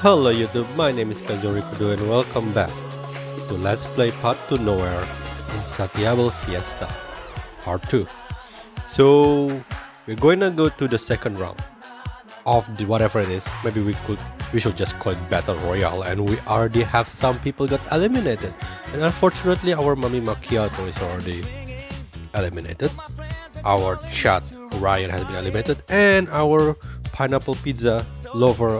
Hello YouTube, my name is Kazorikudo and welcome back to Let's Play Part 2 Nowhere Insatiable Fiesta Part 2. So we're going to go to the second round of the whatever it is. Maybe we should just call it Battle Royale, and we already have some people got eliminated. And unfortunately our Mami Macchiato is already eliminated. Our chat Ryan has been eliminated, and our pineapple pizza lover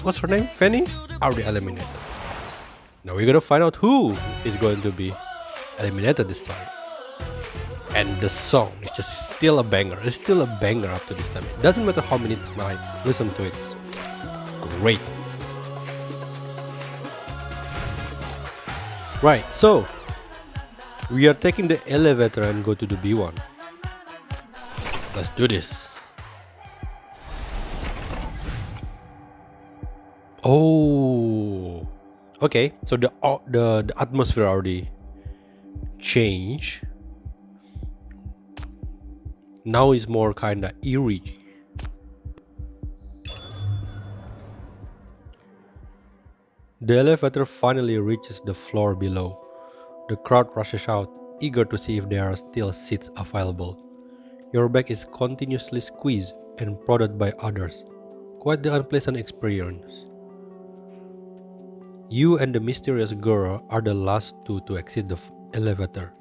what's her name? Fanny? Already eliminated. Now we're gonna find out who is going to be eliminated this time. And the song is just still a banger. It's still a banger up to this time. It doesn't matter how many times I listen to it. It's great. Right, so we are taking the elevator and go to the B1. Let's do this. Oh, okay. So the atmosphere already changed. Now it's more kinda eerie. The elevator finally reaches the floor below. The crowd rushes out, eager to see if there are still seats available. Your back is continuously squeezed and prodded by others. Quite the unpleasant experience. You and the mysterious girl are the last two to exit the elevator.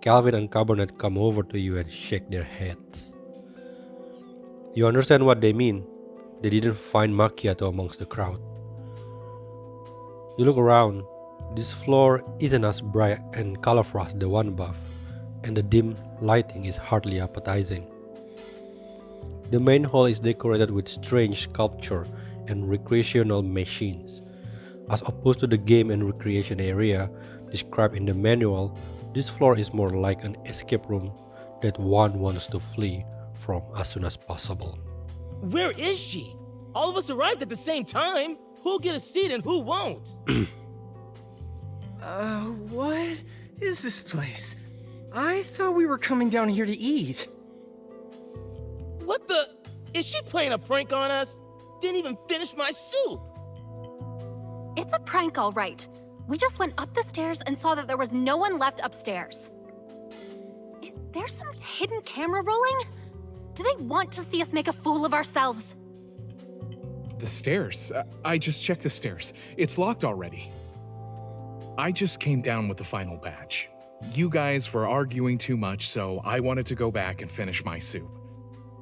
Calvin and Cabernet come over to you and shake their heads. You understand what they mean. They didn't find Macchiato amongst the crowd. You look around. This floor isn't as bright and colorful as the one above, and the dim lighting is hardly appetizing. The main hall is decorated with strange sculpture and recreational machines. As opposed to the game and recreation area described in the manual, this floor is more like an escape room that one wants to flee from as soon as possible. Where is she? All of us arrived at the same time. Who'll get a seat and who won't? What is this place? I thought we were coming down here to eat. What the? Is she playing a prank on us? Didn't even finish my soup. It's a prank, all right. We just went up the stairs and saw that there was no one left upstairs. Is there some hidden camera rolling? Do they want to see us make a fool of ourselves? The stairs? I just checked the stairs. It's locked already. I just came down with the final batch. You guys were arguing too much, so I wanted to go back and finish my soup.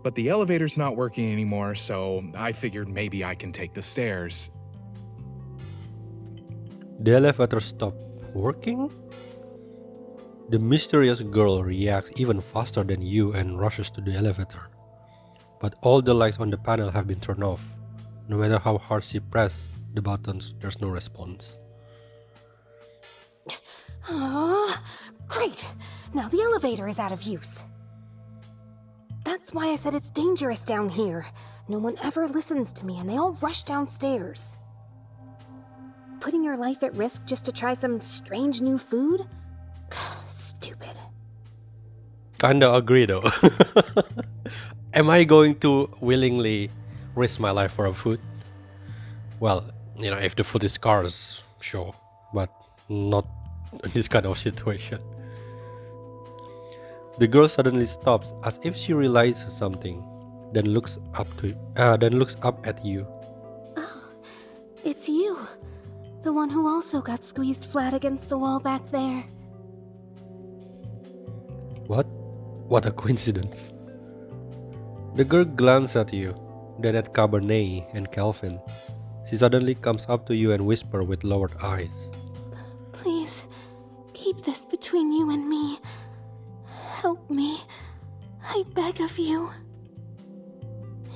But the elevator's not working anymore, so I figured maybe I can take the stairs. The elevator stopped working? The mysterious girl reacts even faster than you and rushes to the elevator. But all the lights on the panel have been turned off. No matter how hard she presses the buttons, there's no response. Oh, great. Now the elevator is out of use. That's why I said it's dangerous down here. No one ever listens to me and they all rush downstairs. Putting your life at risk just to try some strange new food? Stupid. Kinda agree though. Am I going to willingly risk my life for a food? Well, if the food is scarce, sure, but not in this kind of situation. The girl suddenly stops as if she realizes something, then looks up at you. Oh, it's you. The one who also got squeezed flat against the wall back there. What a coincidence. The girl glances at you, then at Cabernet and Calvin. She suddenly comes up to you and whispers with lowered eyes. Please, keep this between you and me. Help me. I beg of you.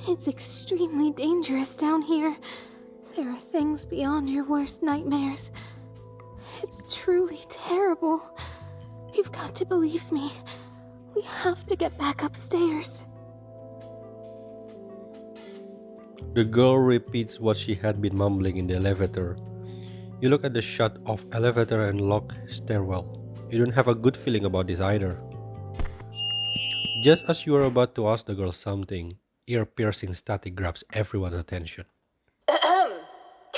It's extremely dangerous down here. There are things beyond your worst nightmares. It's truly terrible. You've got to believe me. We have to get back upstairs. The girl repeats what she had been mumbling in the elevator. You look at the shut-off elevator and locked stairwell. You don't have a good feeling about this either. Just as you are about to ask the girl something, ear-piercing static grabs everyone's attention.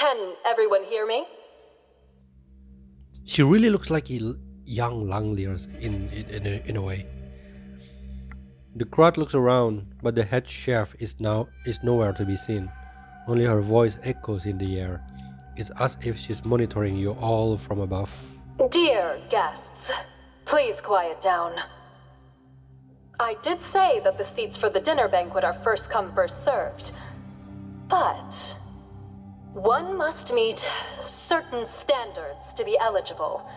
Can everyone hear me? She really looks like a young Langoliers in a way. The crowd looks around, but the head chef is nowhere to be seen. Only her voice echoes in the air. It's as if she's monitoring you all from above. Dear guests, please quiet down. I did say that the seats for the dinner banquet are first come, first served. But one must meet certain standards to be eligible.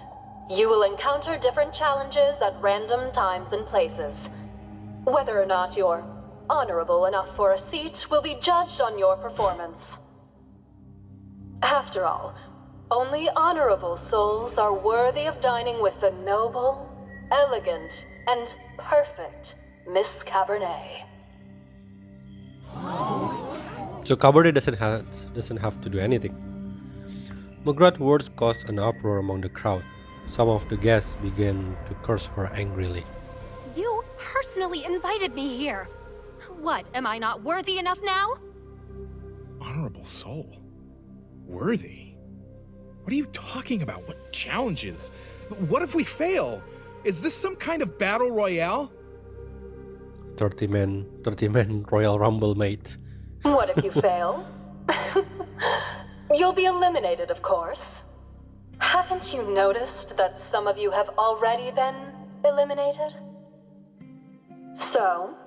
You will encounter different challenges at random times and places. Whether or not you're honorable enough for a seat will be judged on your performance. After all, only honorable souls are worthy of dining with the noble, elegant, and perfect Miss Cabernet. So Cabernet doesn't have to do anything. McGrath's words caused an uproar among the crowd. Some of the guests began to curse her angrily. You personally invited me here. What, am I not worthy enough now? Honorable soul. Worthy? What are you talking about? What challenges? What if we fail? Is this some kind of battle royale? 30 men Royal Rumble, mate. What if you fail? You'll be eliminated, of course. Haven't you noticed that some of you have already been eliminated? So,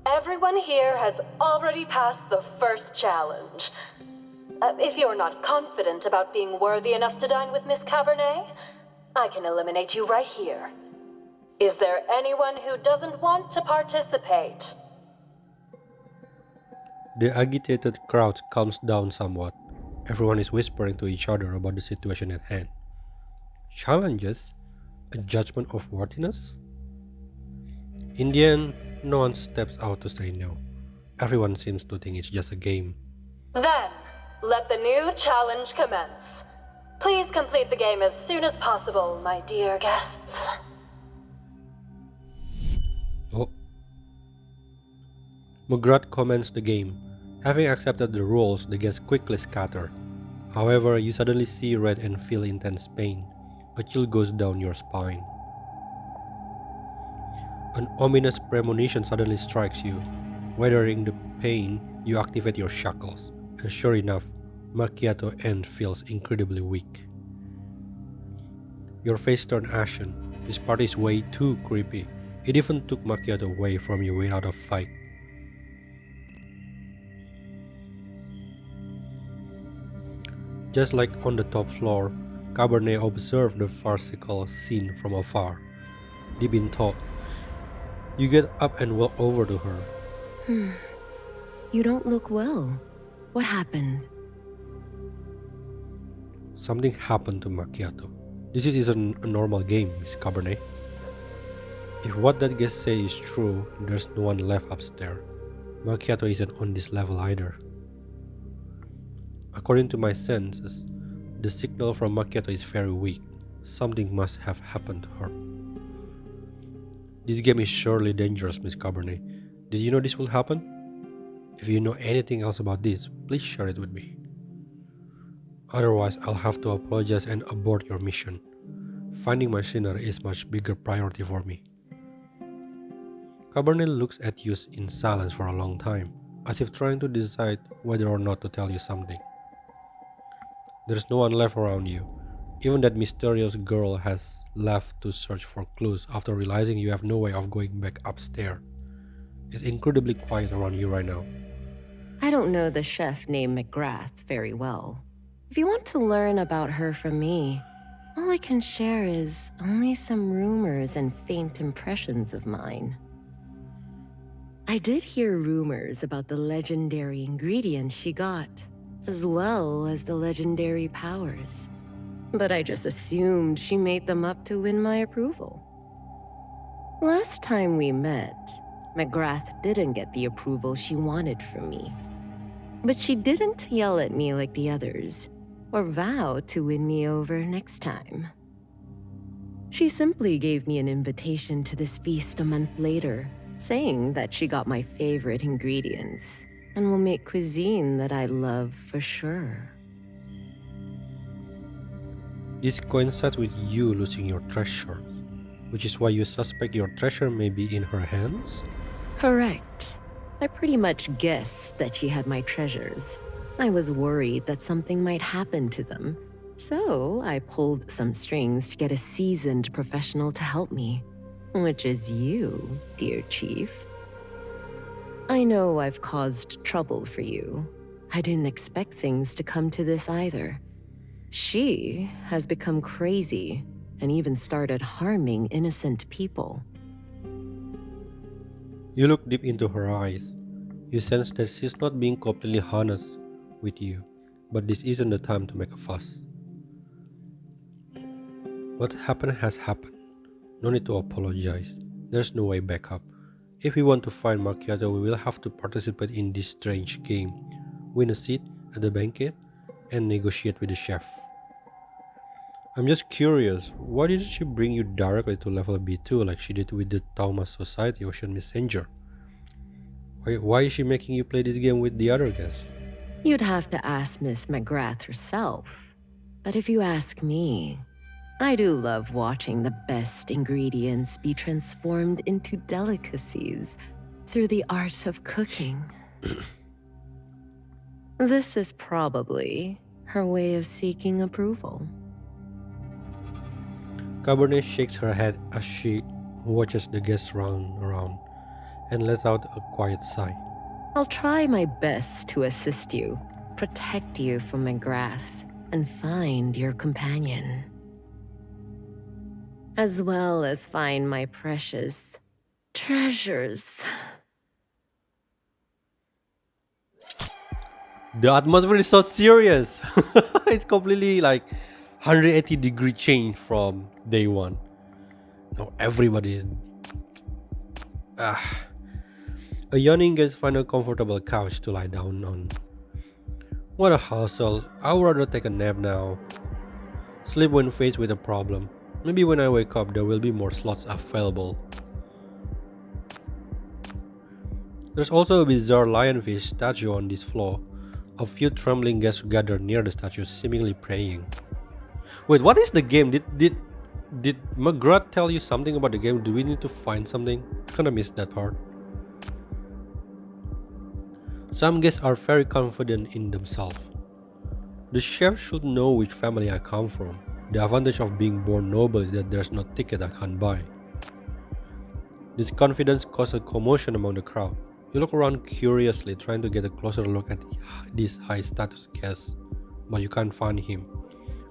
everyone here has already passed the first challenge. If you're not confident about being worthy enough to dine with Miss Cabernet, I can eliminate you right here. Is there anyone who doesn't want to participate? The agitated crowd calms down somewhat. Everyone is whispering to each other about the situation at hand. Challenges? A judgment of worthiness? In the end, no one steps out to say no. Everyone seems to think it's just a game. Then, let the new challenge commence. Please complete the game as soon as possible, my dear guests. Oh. McGrath commenced the game. Having accepted the rules, the guests quickly scatter. However, you suddenly see red and feel intense pain. A chill goes down your spine. An ominous premonition suddenly strikes you. Weathering the pain, you activate your shackles. And sure enough, Macchiato N feels incredibly weak. Your face turns ashen. This party is way too creepy. It even took Macchiato away from you without a fight. Just like on the top floor, Cabernet observed the farcical scene from afar. Deep in thought, you get up and walk over to her. You don't look well. What happened? Something happened to Macchiato. This isn't a normal game, Miss Cabernet. If what that guest says is true, there's no one left upstairs. Macchiato isn't on this level either. According to my senses, the signal from Macchiato is very weak. Something must have happened to her. This game is surely dangerous, Miss Cabernet. Did you know this will happen? If you know anything else about this, please share it with me. Otherwise, I'll have to apologize and abort your mission. Finding my sinner is much bigger priority for me. Cabernet looks at you in silence for a long time, as if trying to decide whether or not to tell you something. There's no one left around you. Even that mysterious girl has left to search for clues after realizing you have no way of going back upstairs. It's incredibly quiet around you right now. I don't know the chef named McGrath very well. If you want to learn about her from me, all I can share is only some rumors and faint impressions of mine. I did hear rumors about the legendary ingredients she got, as well as the legendary powers. But I just assumed she made them up to win my approval. Last time we met, McGrath didn't get the approval she wanted from me. But she didn't yell at me like the others, or vow to win me over next time. She simply gave me an invitation to this feast a month later, saying that she got my favorite ingredients and will make cuisine that I love for sure. This coincides with you losing your treasure, which is why you suspect your treasure may be in her hands? Correct. I pretty much guessed that she had my treasures. I was worried that something might happen to them. So I pulled some strings to get a seasoned professional to help me. Which is you, dear Chief. I know I've caused trouble for you. I didn't expect things to come to this either. She has become crazy and even started harming innocent people. You look deep into her eyes. You sense that she's not being completely honest with you, but this isn't the time to make a fuss. What happened has happened. No need to apologize. There's no way back up. If we want to find Macchiato, we will have to participate in this strange game, win a seat at the banquet, and negotiate with the chef. I'm just curious, why didn't she bring you directly to level B2 like she did with the Thomas Society Ocean Messenger? Why is she making you play this game with the other guests? You'd have to ask Miss McGrath herself. But if you ask me, I do love watching the best ingredients be transformed into delicacies through the art of cooking. This is probably her way of seeking approval. Cabernet shakes her head as she watches the guests run around and lets out a quiet sigh. I'll try my best to assist you, protect you from McGrath, and find your companion. As well as find my precious treasures. The atmosphere is so serious. It's completely like 180-degree change from day one. Now everybody is... A yawning guest finds a comfortable couch to lie down on. What a hassle. I would rather take a nap now. Sleep when faced with a problem. Maybe when I wake up there will be more slots available. There's also a bizarre lionfish statue on this floor. A few trembling guests gather near the statue, seemingly praying. Wait, what is the game? Did McGrath tell you something about the game? Do we need to find something? I kinda missed that part. Some guests are very confident in themselves. The chef should know which family I come from. The advantage of being born noble is that there's no ticket I can't buy. This confidence causes a commotion among the crowd. You look around curiously, trying to get a closer look at this high-status guest, but you can't find him,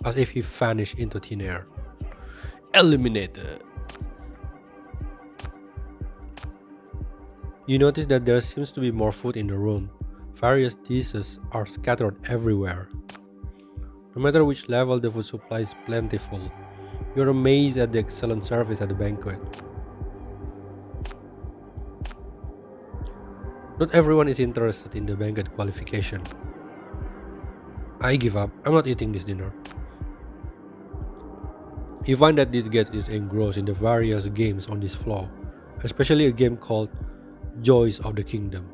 as if he vanished into thin air. Eliminated! You notice that there seems to be more food in the room. Various dishes are scattered everywhere. No matter which level, the food supply is plentiful. You're amazed at the excellent service at the banquet. Not everyone is interested in the banquet qualification. I give up. I'm not eating this dinner. You find that this guest is engrossed in the various games on this floor, especially a game called Joys of the Kingdom.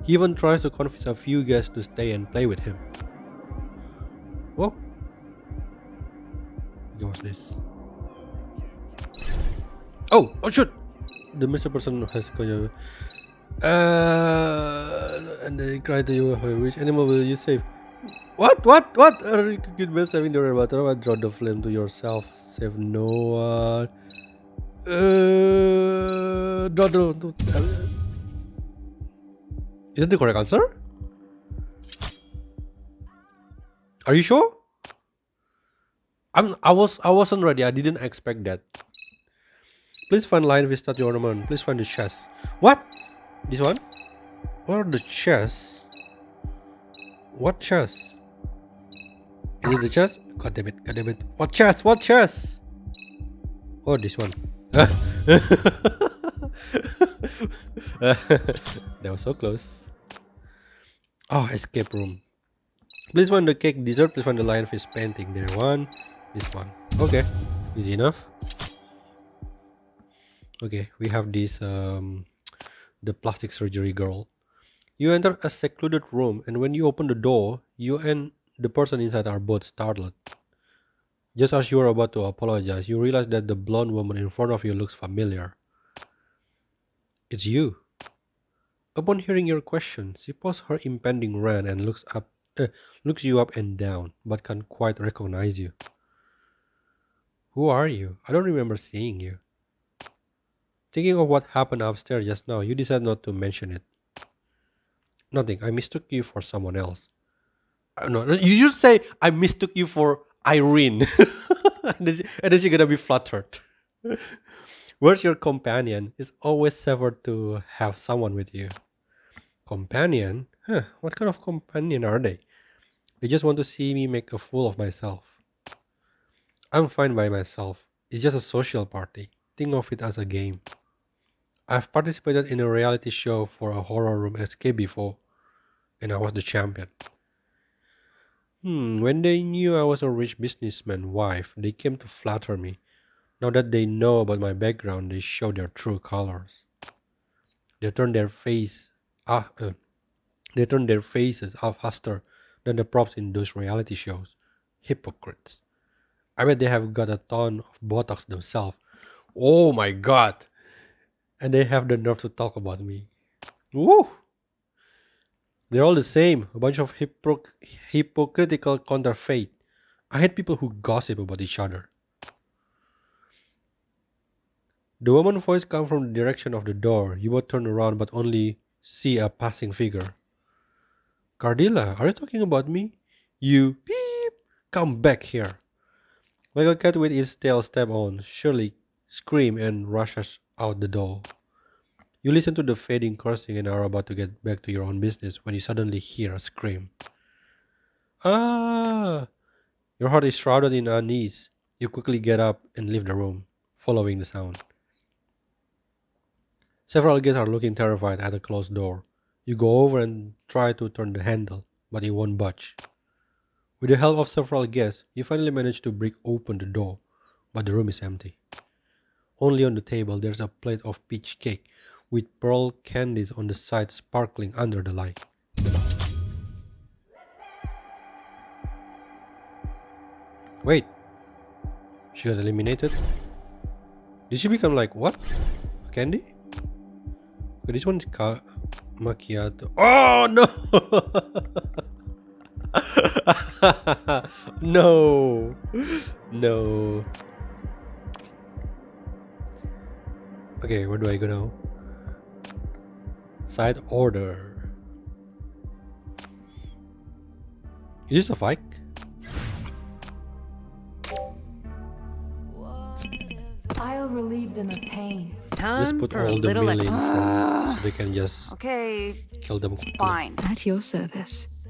He even tries to convince a few guests to stay and play with him. Whoa! What was this? Oh shoot! The Mr. Person has and they cry to you, which animal will you save? What? Are you good best saving the red water? I draw the flame to yourself. Save no one. Draw. Is that the correct answer? Are you sure? I wasn't ready. I didn't expect that. Please find lion with statue ornament. Please find the chest. What? This one? What are the chests? What chest? Is it the chest? God damn it. What chest? Oh, this one. That was so close. Oh, escape room. Please find the cake dessert. Please find the lionfish painting. There one. This one. Okay. Easy enough. Okay, we have this the plastic surgery girl. You enter a secluded room, and when you open the door, you and the person inside are both startled. Just as you were about to apologize, you realize that the blonde woman in front of you looks familiar. It's you. Upon hearing your question, she pauses her impending rant and looks you up and down, but can't quite recognize you. Who are you? I don't remember seeing you. Thinking of what happened upstairs just now, you decide not to mention it. Nothing. I mistook you for someone else. No, you should say I mistook you for Irene, and then she's gonna be flattered. Where's your companion? It's always safer to have someone with you. Companion? Huh, what kind of companion are they? They just want to see me make a fool of myself. I'm fine by myself. It's just a social party. Think of it as a game. I've participated in a reality show for a horror room escape before, and I was the champion. When they knew I was a rich businessman's wife, they came to flatter me. Now that they know about my background, they show their true colors. They turn their face, ah, uh, they turn their faces off faster than the props in those reality shows. Hypocrites. I bet they have got a ton of Botox themselves. Oh my god! And they have the nerve to talk about me. Woo! They're all the same, a bunch of hypocritical counterfeit. I hate people who gossip about each other. The woman's voice comes from the direction of the door. You both turn around but only see a passing figure. Cardilla, are you talking about me? You beep! Come back here. Like a cat with its tail step on, Shirley screams and rushes out the door. You listen to the fading cursing and are about to get back to your own business when you suddenly hear a scream. Ah! Your heart is shrouded in unease. You quickly get up and leave the room, following the sound. Several guests are looking terrified at the closed door. You go over and try to turn the handle, but it won't budge. With the help of several guests, you finally manage to break open the door, but the room is empty. Only on the table there's a plate of peach cake with pearl candies on the side sparkling under the light. Wait, she got eliminated? Did she become like what? A candy? Okay, this one's macchiato. Oh no! No! No. Okay, where do I go now? Side order. Is this a fight? I'll relieve them of pain. Let's Time put for a all the little melee in front so they can just Okay, kill them quickly. fine. At your service.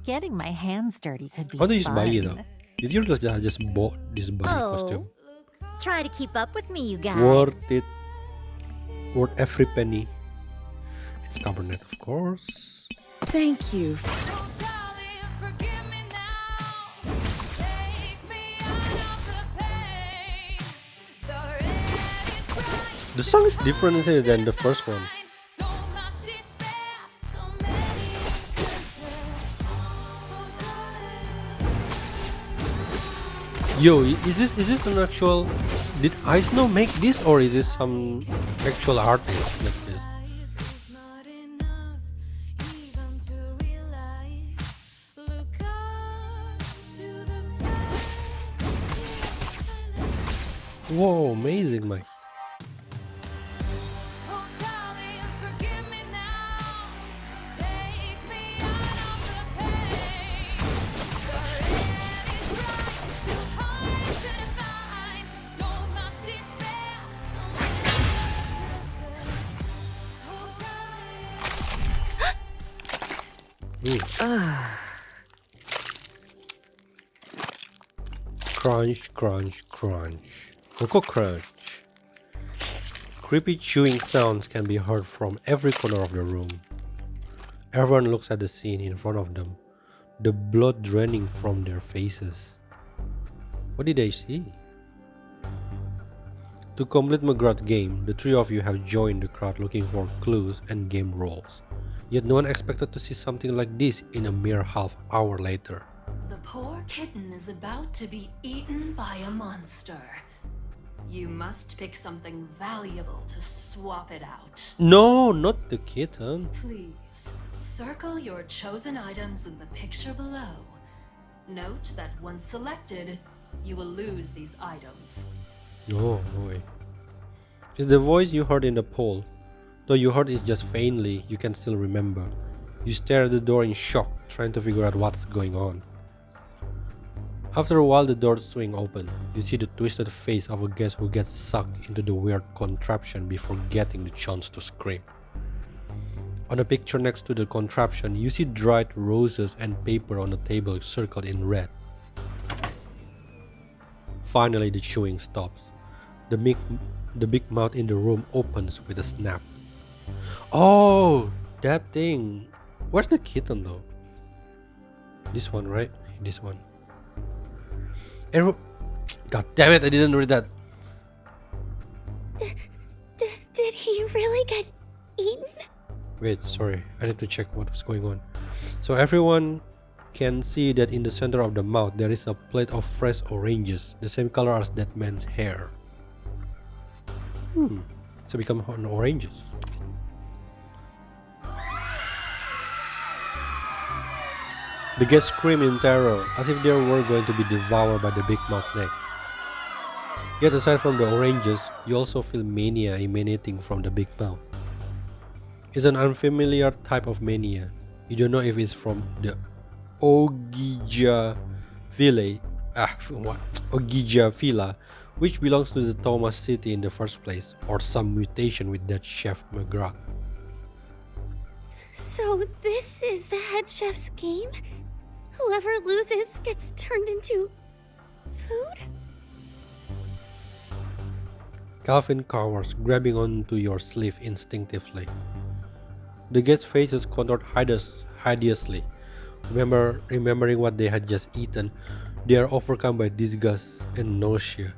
Getting my hands dirty could be How do you fun. buy it though? Did you just bought this bunny costume? Try to keep up with me, you guys. Worth it. Worth every penny. It's Cabernet, of course. Thank you. The song is different than the first one. Yo, is this an actual? Did Ice Snow make this, or is this some actual artist like this? Whoa, amazing, Mike. Crunch, crunch, crunch. Cocoa crunch. Creepy chewing sounds can be heard from every corner of the room. Everyone looks at the scene in front of them, the blood draining from their faces. What did they see? To complete McGrath's game, the three of you have joined the crowd looking for clues and game roles. Yet no one expected to see something like this in a mere half hour later. The poor kitten is about to be eaten by a monster. You must pick something valuable to swap it out. No, not the kitten. Please, circle your chosen items in the picture below. Note that once selected, you will lose these items. Oh boy. It's the voice you heard in the poll. Though you heard it just faintly, you can still remember. You stare at the door in shock, trying to figure out what's going on. After a while, the doors swing open. You see the twisted face of a guest who gets sucked into the weird contraption before getting the chance to scream. On a picture next to the contraption, you see dried roses and paper on a table circled in red. Finally, the chewing stops. The big mouth in the room opens with a snap. Oh, that thing. Where's the kitten though? This one, right? This one. God damn it, I didn't read that. Did he really get eaten? Wait, sorry, I need to check what was going on. So everyone can see that in the center of the mouth there is a plate of fresh oranges, the same color as that man's hair. So become oranges. The guests scream in terror, as if they were going to be devoured by the big mouth next. Yet aside from the oranges, you also feel mania emanating from the big mouth. It's an unfamiliar type of mania. You don't know if it's from the Ogija Villa, which belongs to the Thomas city in the first place, or some mutation with that chef McGrath. So this is the head chef's game? Whoever loses gets turned into food? Calvin cowers, grabbing onto your sleeve instinctively. The guests' faces contored hideously. Remembering what they had just eaten, they are overcome by disgust and nausea.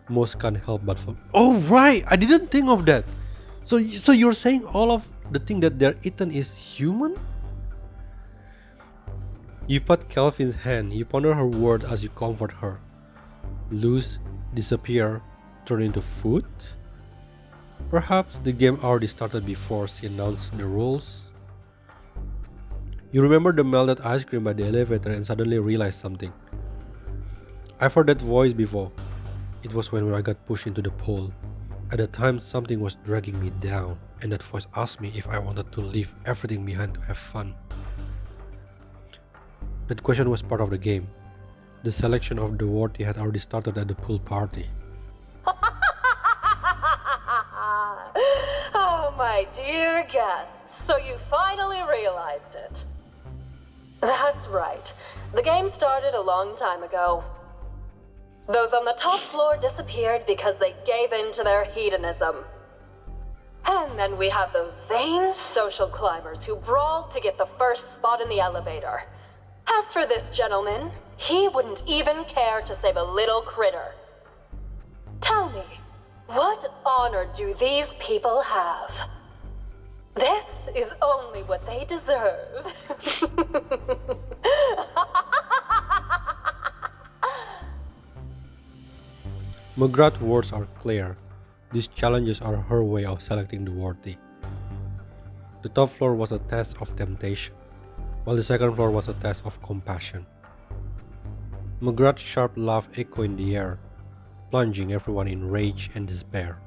Most can't help but fall. Oh right, I didn't think of that. So you're saying all of the thing that they're eaten is human? You pat Calvin's hand. You ponder her word as you comfort her. Lose, disappear, turn into food? Perhaps the game already started before she announced the rules. You remember the melted ice cream by the elevator and suddenly realize something. I've heard that voice before. It was when I got pushed into the pool. At the time, something was dragging me down, and that voice asked me if I wanted to leave everything behind to have fun. That question was part of the game. The selection of the worthy had already started at the pool party. Oh, my dear guests, so you finally realized it. That's right. The game started a long time ago. Those on the top floor disappeared because they gave in to their hedonism. And then we have those vain social climbers who brawled to get the first spot in the elevator. As for this gentleman, he wouldn't even care to save a little critter. Tell me, what honor do these people have? This is only what they deserve. McGrath's words are clear. These challenges are her way of selecting the worthy. The top floor was a test of temptation, while the second floor was a test of compassion. McGrath's sharp laugh echoed in the air, plunging everyone in rage and despair.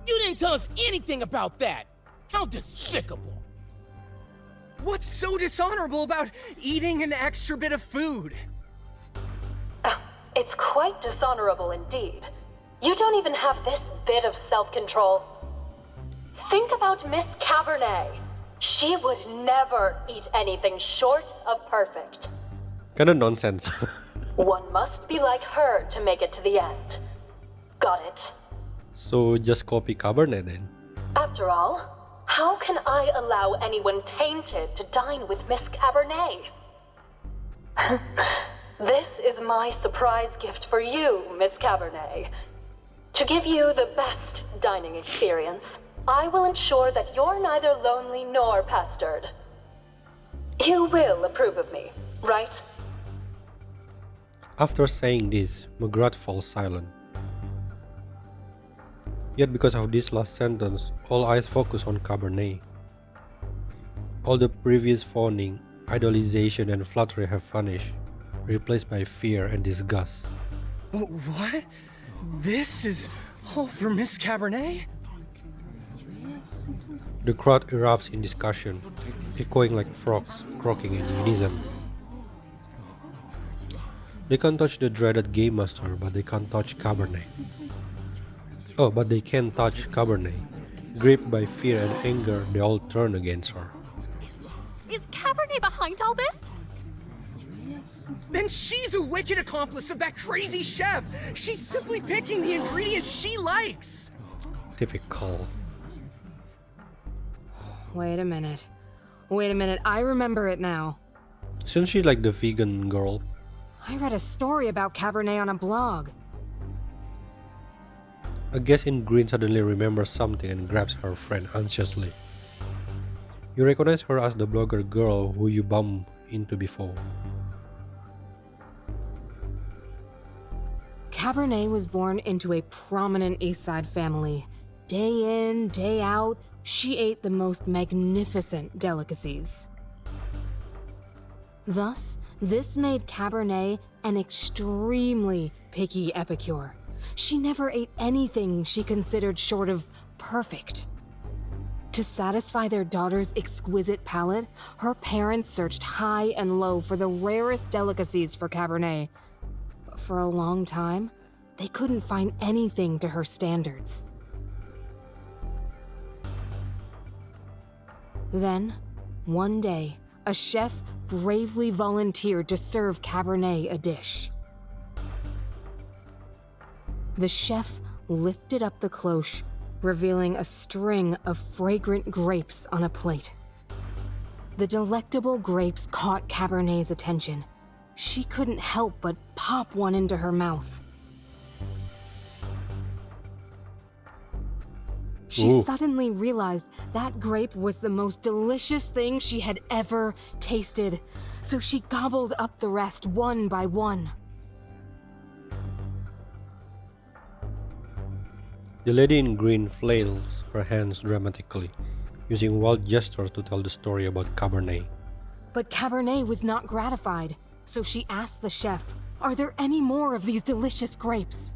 You didn't tell us anything about that! How despicable! What's so dishonorable about eating an extra bit of food? It's quite dishonorable indeed. You don't even have this bit of self-control. Think about Miss Cabernet. She would never eat anything short of perfect. Kinda nonsense. One must be like her to make it to the end. Got it. So just copy Cabernet then. After all, how can I allow anyone tainted to dine with Miss Cabernet? This is my surprise gift for you, Miss Cabernet. To give you the best dining experience, I will ensure that you're neither lonely nor pestered. You will approve of me, right? After saying this, McGrath falls silent. Yet because of this last sentence, all eyes focus on Cabernet. All the previous fawning, idolization and flattery have vanished, replaced by fear and disgust. What? This is all for Miss Cabernet? The crowd erupts in discussion, echoing like frogs croaking in unison. They can't touch the dreaded game master, but they can't touch Cabernet. Oh, but they can touch Cabernet. Gripped by fear and anger, they all turn against her. Is Cabernet behind all this? Then she's a wicked accomplice of that crazy chef! She's simply picking the ingredients she likes! Typical. Wait a minute, I remember it now. Isn't she like the vegan girl? I read a story about Cabernet on a blog. A guest in green suddenly remembers something and grabs her friend anxiously. You recognize her as the blogger girl who you bumped into before. Cabernet was born into a prominent East Side family. Day in, day out, she ate the most magnificent delicacies. Thus, this made Cabernet an extremely picky epicure. She never ate anything she considered short of perfect. To satisfy their daughter's exquisite palate, her parents searched high and low for the rarest delicacies for Cabernet. But for a long time, they couldn't find anything to her standards. Then, one day, a chef bravely volunteered to serve Cabernet a dish. The chef lifted up the cloche, revealing a string of fragrant grapes on a plate. The delectable grapes caught Cabernet's attention. She couldn't help but pop one into her mouth. She Ooh. suddenly realized that grape was the most delicious thing she had ever tasted, so she gobbled up the rest one by one. The lady in green flails her hands dramatically, using wild gestures to tell the story about Cabernet. But Cabernet was not gratified, so she asked the chef, "Are there any more of these delicious grapes?"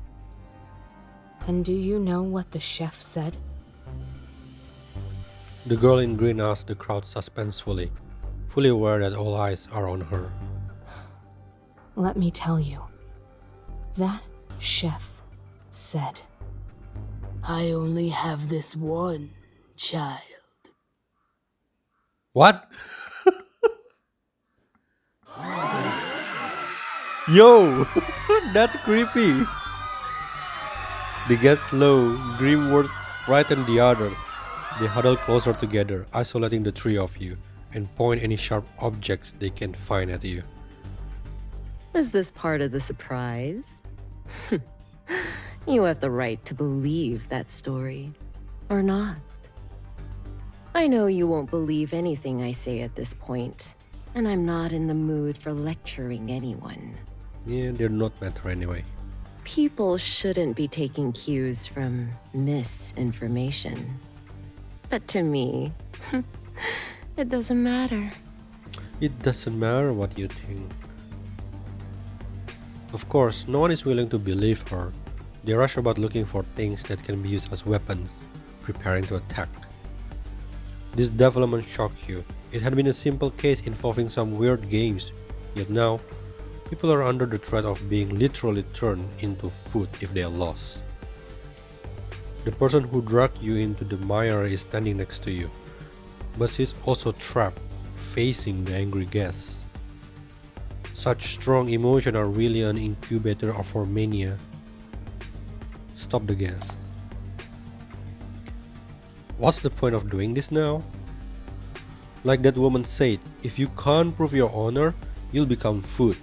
And do you know what the chef said? The girl in green asks the crowd suspensefully, fully aware that all eyes are on her. Let me tell you. That chef said, "I only have this one child." What? Yo! That's creepy! The guests' low, grim words frighten the others. They huddle closer together, isolating the three of you, and point any sharp objects they can find at you. Is this part of the surprise? You have the right to believe that story, or not. I know you won't believe anything I say at this point, and I'm not in the mood for lecturing anyone. Yeah, they're not matter anyway. People shouldn't be taking cues from misinformation. But to me, it doesn't matter. It doesn't matter what you think. Of course, no one is willing to believe her. They rush about looking for things that can be used as weapons, preparing to attack. This development shocked you. It had been a simple case involving some weird games, yet now, people are under the threat of being literally turned into food if they are lost. The person who dragged you into the mire is standing next to you, but she's also trapped, facing the angry guests. Such strong emotions are really an incubator of our mania. Stop the gas. What's the point of doing this now? Like that woman said, if you can't prove your honor, you'll become food.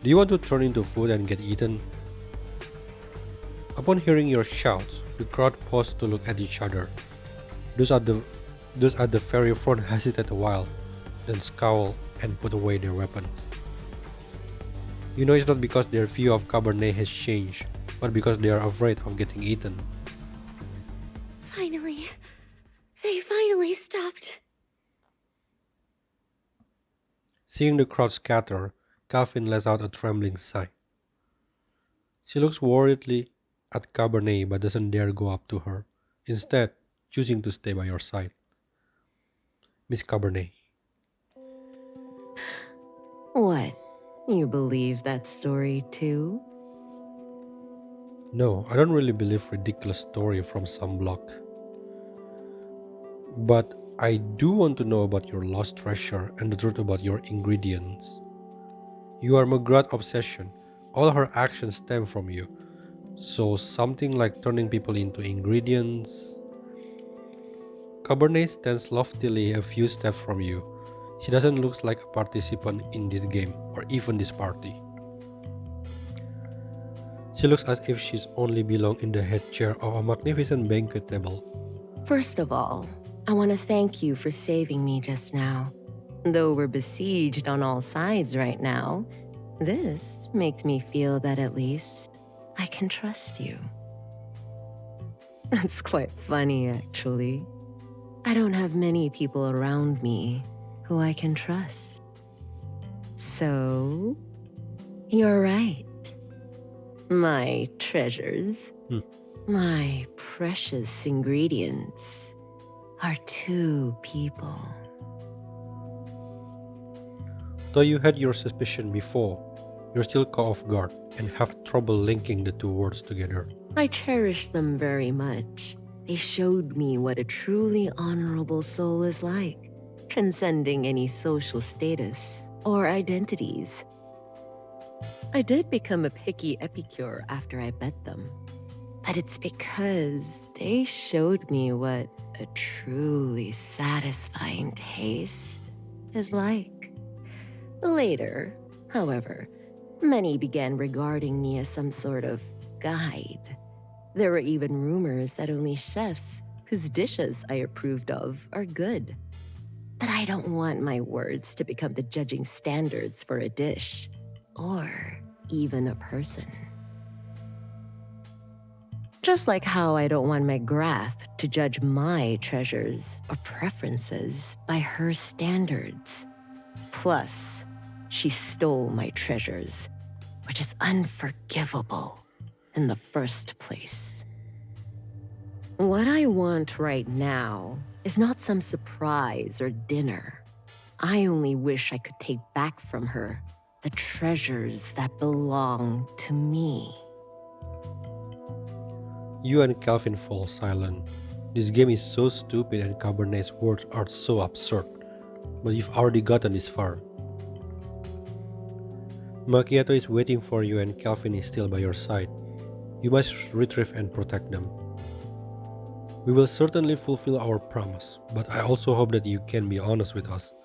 Do you want to turn into food and get eaten? Upon hearing your shouts, the crowd paused to look at each other. Those at the very front hesitated a while, then scowled and put away their weapons. You know it's not because their view of Cabernet has changed, but because they are afraid of getting eaten. Finally. They finally stopped. Seeing the crowd scatter, Calvin lets out a trembling sigh. She looks worriedly at Cabernet but doesn't dare go up to her, instead choosing to stay by your side. Miss Cabernet. What? You believe that story too? No, I don't really believe ridiculous story from some blog. But I do want to know about your lost treasure and the truth about your ingredients. You are McGrath's obsession. All her actions stem from you. So something like turning people into ingredients. Cabernet stands loftily a few steps from you. She doesn't look like a participant in this game or even this party. She looks as if she's only belong in the head chair of a magnificent banquet table. First of all, I want to thank you for saving me just now. Though we're besieged on all sides right now, this makes me feel that at least I can trust you. That's quite funny, actually. I don't have many people around me who I can trust. So, you're right. My treasures, my precious ingredients, are two people. Though you had your suspicion before, you're still caught off guard and have trouble linking the two words together. I cherish them very much. They showed me what a truly honorable soul is like, transcending any social status or identities. I did become a picky epicure after I bet them, but it's because they showed me what a truly satisfying taste is like. Later, however, many began regarding me as some sort of guide. There were even rumors that only chefs whose dishes I approved of are good. But I don't want my words to become the judging standards for a dish, or even a person. Just like how I don't want McGrath to judge my treasures or preferences by her standards. Plus, she stole my treasures, which is unforgivable in the first place. What I want right now is not some surprise or dinner. I only wish I could take back from her the treasures that belong to me. You and Calvin fall silent. This game is so stupid and Cabernet's words are so absurd, but you've already gotten this far. Macchiato is waiting for you and Calvin is still by your side. You must retrieve and protect them. We will certainly fulfill our promise, but I also hope that you can be honest with us.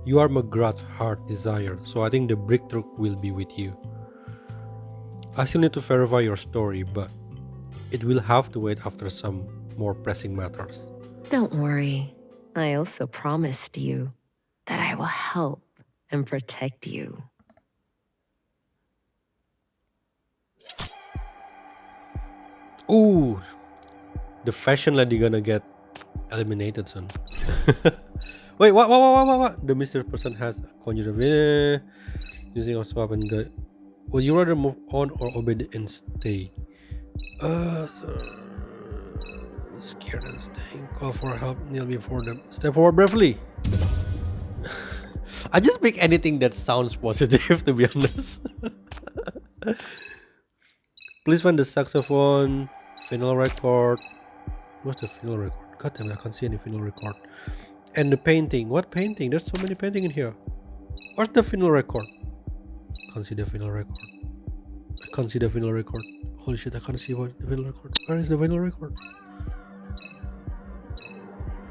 You are McGrath's heart desire, so I think the breakthrough will be with you. I still need to verify your story, but it will have to wait after some more pressing matters. Don't worry. I also promised you that I will help and protect you. Ooh, the fashion lady gonna get eliminated soon. Wait, what? The mysterious person has conjured a using a swap and go. Would you rather move on or obey and stay? Scared and staying. Call for help. Kneel before them. Step forward bravely. I just pick anything that sounds positive, to be honest. Please find the saxophone, vinyl record. What's the vinyl record? God damn, I can't see any vinyl record. And the painting. What painting? There's so many painting in here. Where's the vinyl record? Can't see the vinyl record. I can't see the vinyl record. Holy shit, I can't see the vinyl record. Where is the vinyl record?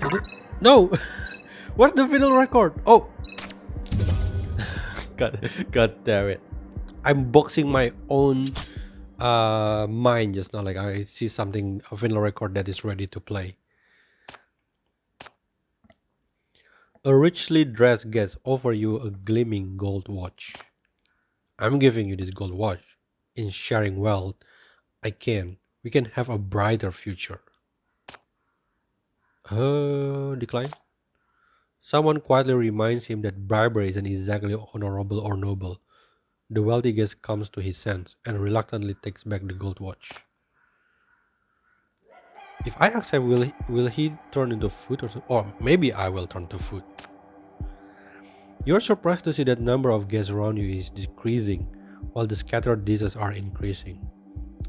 Is it? No! Where's the vinyl record? Oh! God damn it. I'm boxing my own mind just now. Like I see something, a vinyl record that is ready to play. A richly dressed guest offer you a gleaming gold watch. I'm giving you this gold watch. In sharing wealth, we can have a brighter future. Decline. Someone quietly reminds him that bribery isn't exactly honorable or noble. The wealthy guest comes to his sense and reluctantly takes back the gold watch. If I accept, will he turn into food or maybe I will turn to food? You're surprised to see that number of guests around you is decreasing while the scattered dishes are increasing.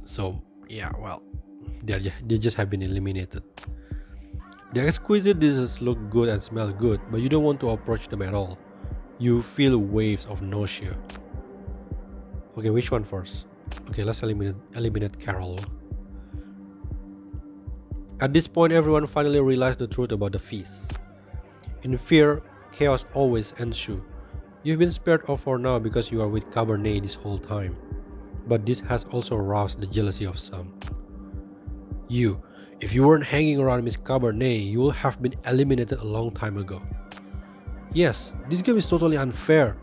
So, yeah, well, they just have been eliminated. The exquisite dishes look good and smell good, but you don't want to approach them at all. You feel waves of nausea. Okay, which one first? Okay, let's eliminate Carol. At this point, everyone finally realized the truth about the feast. In fear, chaos always ensues. You've been spared for now because you are with Cabernet this whole time. But this has also aroused the jealousy of some. If you weren't hanging around Miss Cabernet, you would have been eliminated a long time ago. Yes, this game is totally unfair.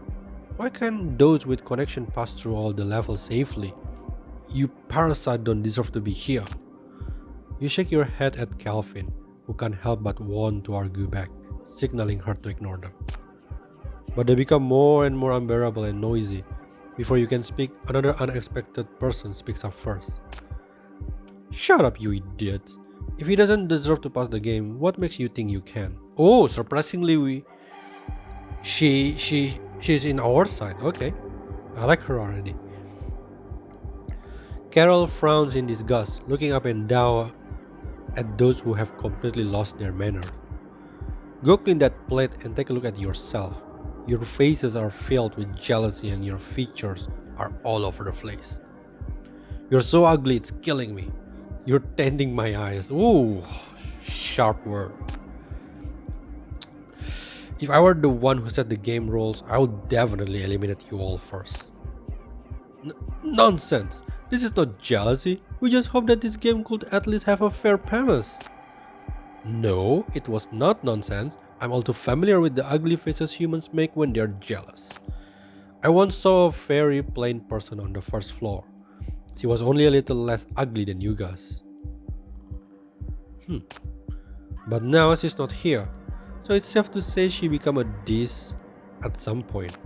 Why can't those with connection pass through all the levels safely? You parasite don't deserve to be here. You shake your head at Calvin, who can't help but want to argue back, signaling her to ignore them. But they become more and more unbearable and noisy. Before you can speak, another unexpected person speaks up first. Shut up, you idiot. If he doesn't deserve to pass the game, what makes you think you can? Oh, surprisingly, she's in our side. Okay, I like her already. Carol frowns in disgust, looking up and down at those who have completely lost their manner. Go clean that plate and take a look at yourself. Your faces are filled with jealousy and your features are all over the place. You're so ugly, it's killing me. You're tending my eyes. Ooh, sharp word. If I were the one who set the game rules, I would definitely eliminate you all first. Nonsense! This is not jealousy. We just hope that this game could at least have a fair premise. No, it was not nonsense. I'm all too familiar with the ugly faces humans make when they're jealous. I once saw a very plain person on the first floor. She was only a little less ugly than you guys. But now she's not here, so it's safe to say she became a dish at some point.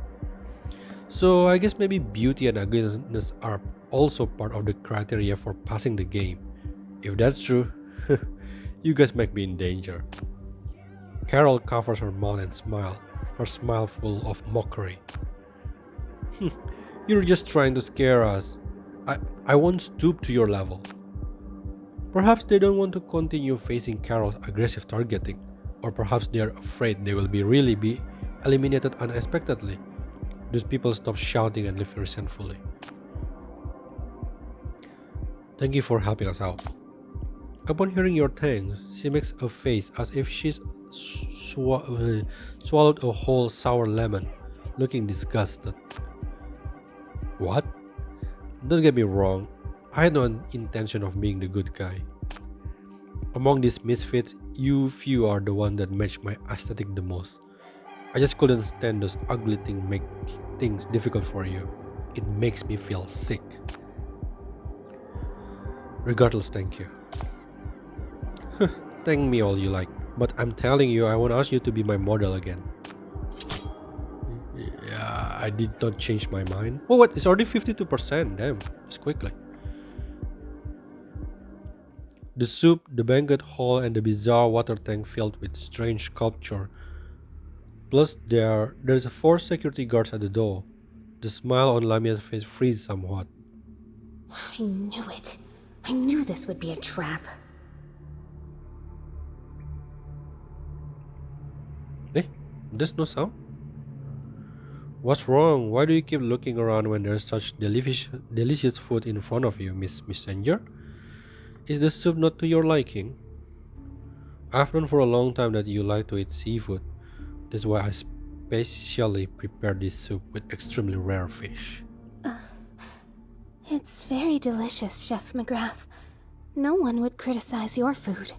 So I guess maybe beauty and ugliness are also part of the criteria for passing the game. If that's true, you guys might be in danger. Carol covers her mouth and smiles, her smile full of mockery. You're just trying to scare us. I won't stoop to your level. Perhaps they don't want to continue facing Carol's aggressive targeting, or perhaps they're afraid they will really be eliminated unexpectedly. Those people stop shouting and leave resentfully. Thank you for helping us out. Upon hearing your thanks, she makes a face as if she's swallowed a whole sour lemon, looking disgusted. What? Don't get me wrong, I had no intention of being the good guy. Among these misfits, you few are the one that match my aesthetic the most. I just couldn't stand those ugly things make things difficult for you. It makes me feel sick. Regardless, thank you. Thank me all you like, but I'm telling you, I won't ask you to be my model again. Yeah, I did not change my mind. Oh, what? It's already 52%. Damn, just quickly. The soup, the banquet hall, and the bizarre water tank filled with strange sculpture. Plus, there's 4 security guards at the door. The smile on Lamia's face freezes somewhat. I knew it. I knew this would be a trap. There's no sound? What's wrong? Why do you keep looking around when there's such delicious food in front of you, Miss Messenger? Is the soup not to your liking? I've known for a long time that you like to eat seafood. That's why I specially prepared this soup with extremely rare fish. It's very delicious, Chef McGrath. No one would criticize your food.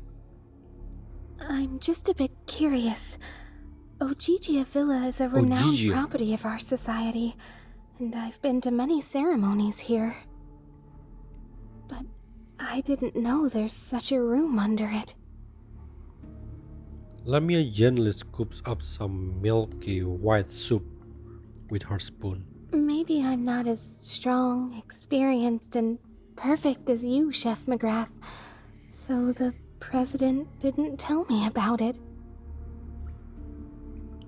I'm just a bit curious. Ogygia Villa is a renowned property of our society. and I've been to many ceremonies here. But I didn't know there's such a room under it. Lamia gently scoops up some milky white soup with her spoon. Maybe I'm not as strong, experienced, and perfect as you, Chef McGrath, so the president didn't tell me about it.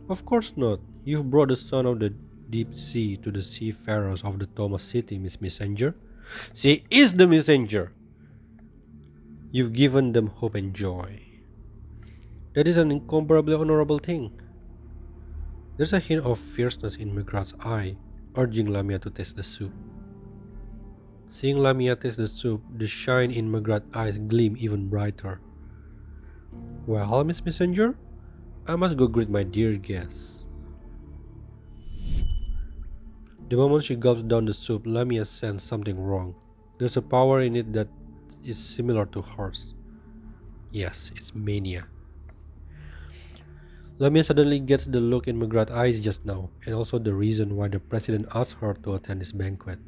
Of course not. You've brought the son of the deep sea to the seafarers of the Thomas City, Miss Messenger. She is the messenger. You've given them hope and joy. That is an incomparably honorable thing. There's a hint of fierceness in McGrath's eye, urging Lamia to taste the soup. Seeing Lamia taste the soup, the shine in McGrath's eyes gleam even brighter. Well, Miss Messenger, I must go greet my dear guests. The moment she gulps down the soup, Lamia sensed something wrong. There's a power in it that is similar to hers. Yes, it's mania. Lamia suddenly gets the look in McGrath's eyes just now, and also the reason why the president asked her to attend this banquet.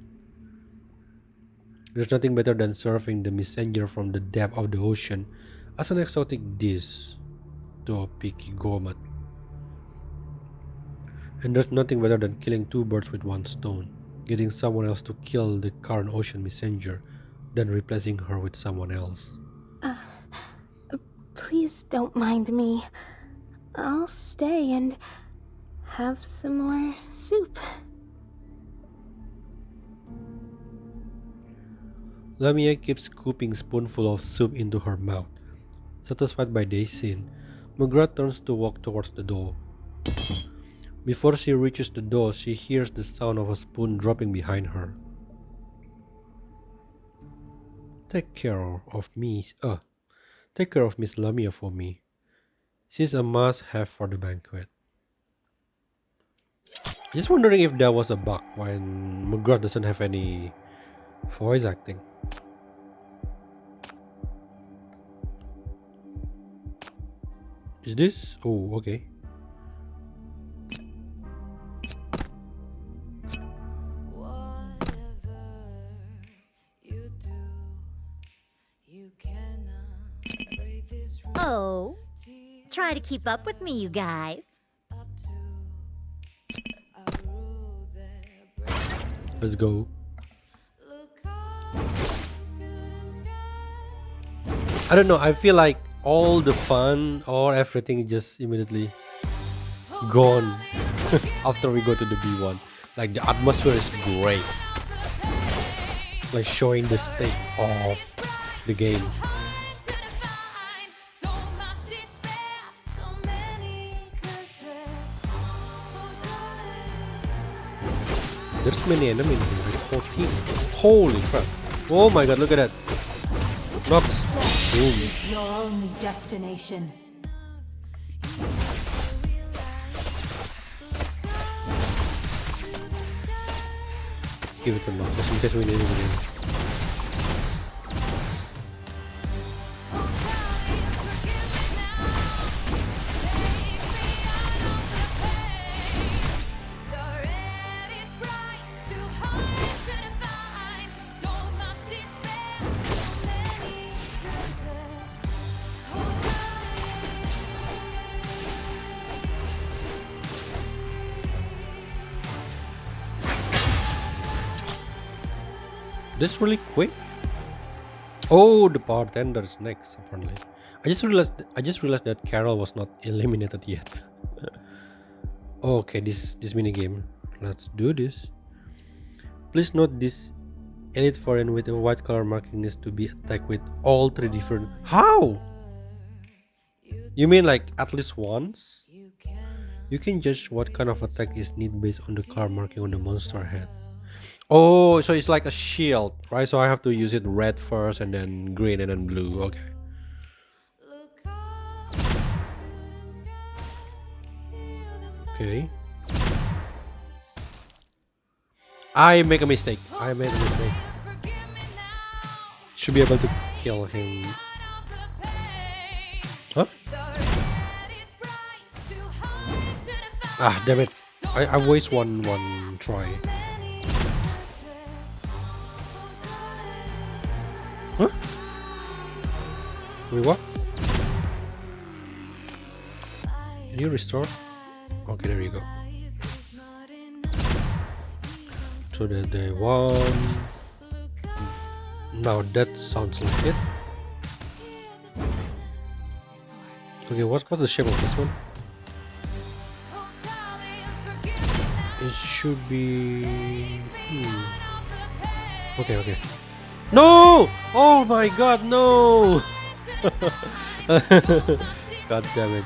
There's nothing better than serving the messenger from the depth of the ocean as an exotic dish to a picky gourmet. And there's nothing better than killing two birds with one stone, getting someone else to kill the current ocean messenger, then replacing her with someone else. Please don't mind me. I'll stay and have some more soup. Lamia keeps scooping spoonful of soup into her mouth. Satisfied by this scene, McGrath turns to walk towards the door. Before she reaches the door, she hears the sound of a spoon dropping behind her. Take care of Miss Lamia for me. She's a must-have for the banquet. Just wondering if there was a bug when McGrath doesn't have any voice acting. Is this? Oh, okay. Oh, try to keep up with me, you guys. Let's go. I don't know, I feel like all the fun or everything just immediately gone after we go to the B1. Like the atmosphere is great. Like showing the state of the game. There's many enemies here, like 14. Holy crap. Oh my god, look at that. Knocks. Boom. Is your only destination. Give it a knock, just in case we need it again. This really quick. Oh, the bartender is next apparently. I just realized that Carol was not eliminated yet. Okay, this mini game. Let's do this. Please note this elite foreign with a white color marking needs to be attacked with all three different. How? You mean like at least once? You can judge what kind of attack is needed based on the color marking on the monster head. Oh, so it's like a shield, right? So I have to use it red first and then green and then blue. Okay. Okay. I made a mistake. Should be able to kill him. Huh? Ah, damn it. I waste one try. We what? Can you restore? Okay, there you go. So that they won. Now that sounds like it. Okay, what's the shape of this one? It should be. Okay. No! Oh my God, no! God damn it!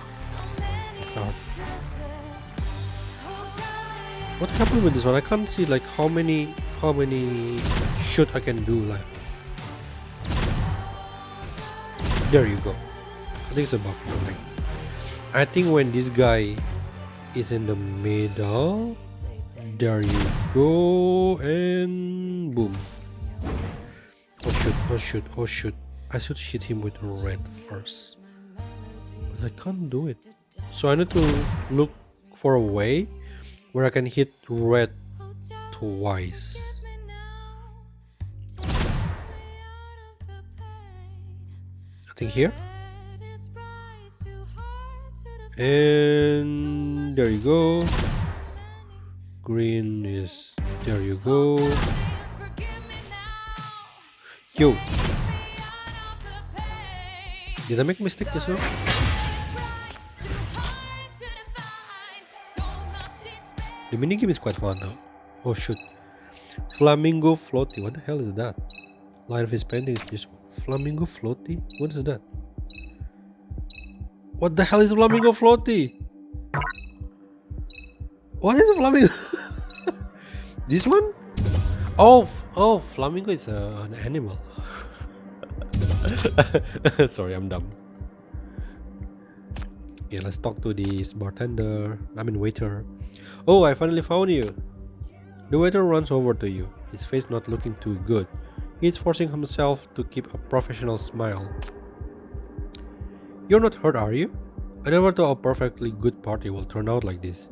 Sorry. What happened with this one? I can't see like how many shoot I can do. Like, there you go. I think it's a bug. Like, I think when this guy is in the middle, there you go, and boom. Oh shoot. I should hit him with red first. But I can't do it. So I need to look for a way where I can hit red twice. I think here. And there you go. Green is there you go. Yo. Did I make a mistake just now? The minigame is quite fun though. Oh shoot. Flamingo floaty. What the hell is that? Line of his painting is this one. Flamingo floaty? What is that? What the hell is flamingo floaty? What is a flamingo? This one? Oh, flamingo is an animal. Sorry, I'm dumb. Okay, let's talk to this bartender. Waiter. Oh, I finally found you. The waiter runs over to you, his face not looking too good. He's forcing himself to keep a professional smile. You're not hurt, are you? I never thought a perfectly good party will turn out like this.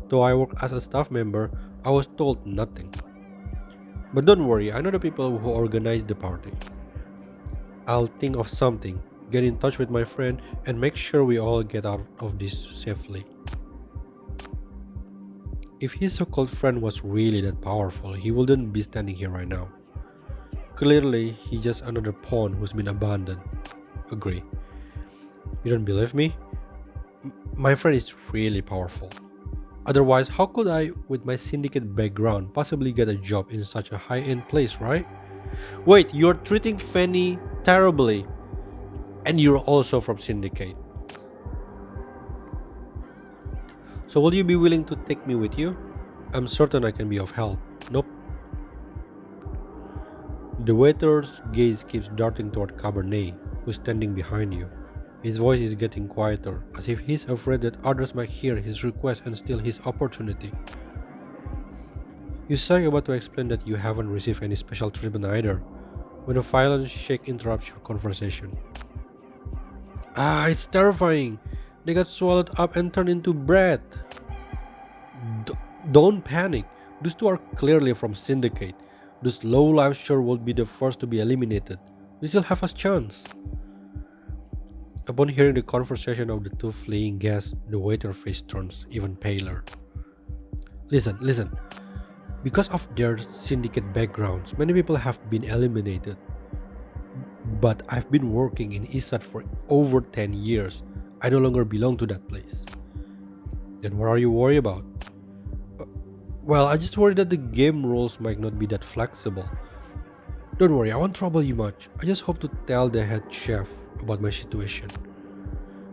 Though I work as a staff member, I was told nothing. But don't worry, I know the people who organized the party. I'll think of something, get in touch with my friend, and make sure we all get out of this safely. If his so-called friend was really that powerful, he wouldn't be standing here right now. Clearly, he's just another pawn who's been abandoned. Agree. You don't believe me? My friend is really powerful. Otherwise, how could I, with my syndicate background, possibly get a job in such a high-end place, right? Wait, you're treating Fanny terribly. And you're also from Syndicate. So will you be willing to take me with you? I'm certain I can be of help. Nope. The waiter's gaze keeps darting toward Cabernet, who's standing behind you. His voice is getting quieter, as if he's afraid that others might hear his request and steal his opportunity. You say about to explain that you haven't received any special treatment either, when a violent shake interrupts your conversation. Ah, it's terrifying! They got swallowed up and turned into bread! Don't panic! Those two are clearly from Syndicate. Those lowlifes sure will be the first to be eliminated. We still have a chance. Upon hearing the conversation of the two fleeing guests, the waiter's face turns even paler. Listen. Because of their syndicate backgrounds, many people have been eliminated. But I've been working in Isat for over 10 years. I no longer belong to that place. Then what are you worried about? Well, I just worry that the game rules might not be that flexible. Don't worry, I won't trouble you much. I just hope to tell the head chef about my situation.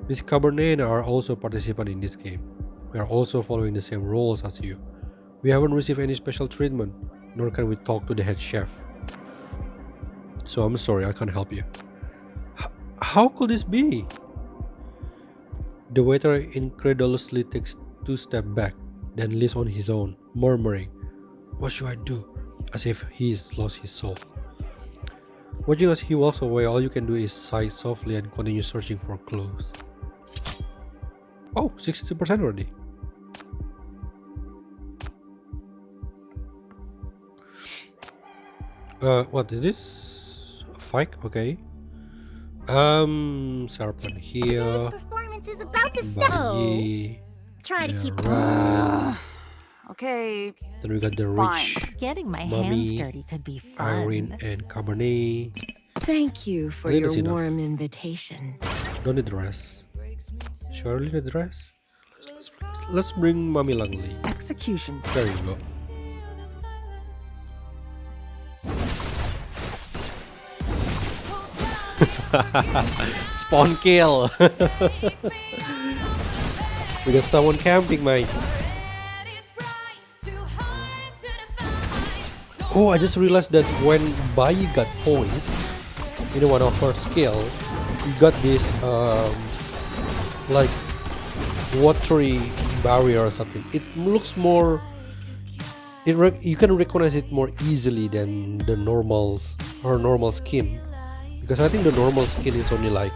Miss Cabernet and I are also participants in this game. We are also following the same rules as you. We haven't received any special treatment, nor can we talk to the head chef. So I'm sorry, I can't help you. How could this be? The waiter incredulously takes 2 steps back, then leaves on his own, murmuring, "What should I do?" as if he's lost his soul. Watching as he walks away, all you can do is sigh softly and continue searching for clues. Oh, 62% already. What is this? A fight? Okay. Serpent here. Performance is about to start. Bayi. Try to keep. Okay. Then we got the rich Getting my Mummy, hands dirty could be fun. Irene, and Cabernet. Thank you for I think your that's enough. warm invitation. Don't need the rest. Surely need the rest. Let's bring Mummy Langley. Execution. There you go. Spawn kill. We got someone camping, mate. Oh, I just realized that when Bayi got poised, one of her skill, you got this like watery barrier or something. It looks more. You can recognize it more easily than the her normal skin, because I think the normal skin is only like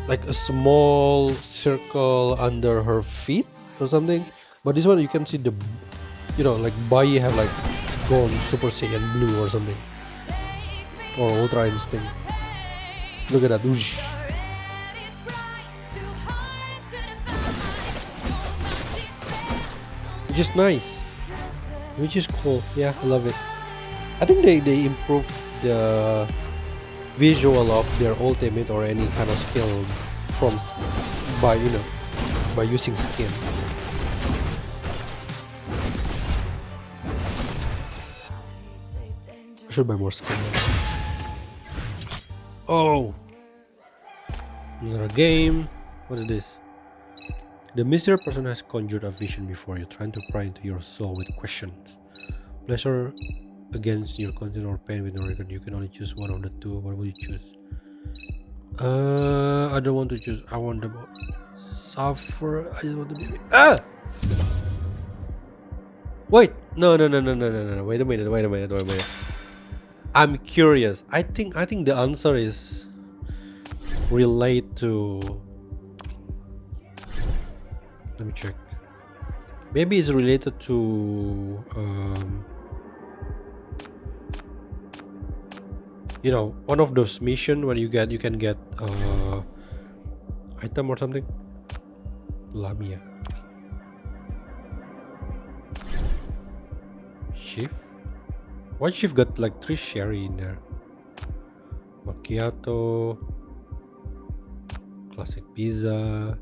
a small circle under her feet or something. But this one you can see the like Bayi have like gone Super Saiyan Blue or something, or Ultra Instinct. Look at that, whoosh. Which is nice, which is cool. Yeah, I love it. I think they improved the visual of their ultimate or any kind of skill by using skin. I should buy more skin. Oh, another game. What is this? The mysterious person has conjured a vision before you, trying to pry into your soul with questions. Pleasure against your conscience or pain with no record. You can only choose one of the two. What will you choose? I don't want to choose. I want the suffer. I just want to be. Ah! Wait! No! Wait a minute. I'm curious. I think the answer is relate to. Let me check. Maybe it's related to one of those missions when you can get item or something. Lamia. Shift. Why shift got like 3 sherry in there? Macchiato. Classic pizza.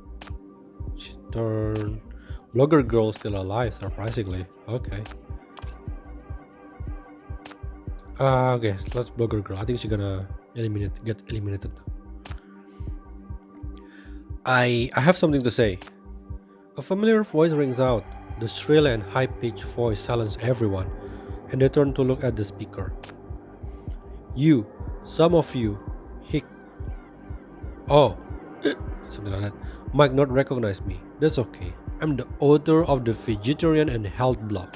Turn. Blogger girl still alive, surprisingly. Okay. Okay, so let's blogger girl. I think she's gonna get eliminated. I have something to say. A familiar voice rings out. The shrill and high-pitched voice silences everyone, and they turn to look at the speaker. Some of you, hic. Oh, something like that. Might not recognize me. That's okay. I'm the author of the Vegetarian and Health blog.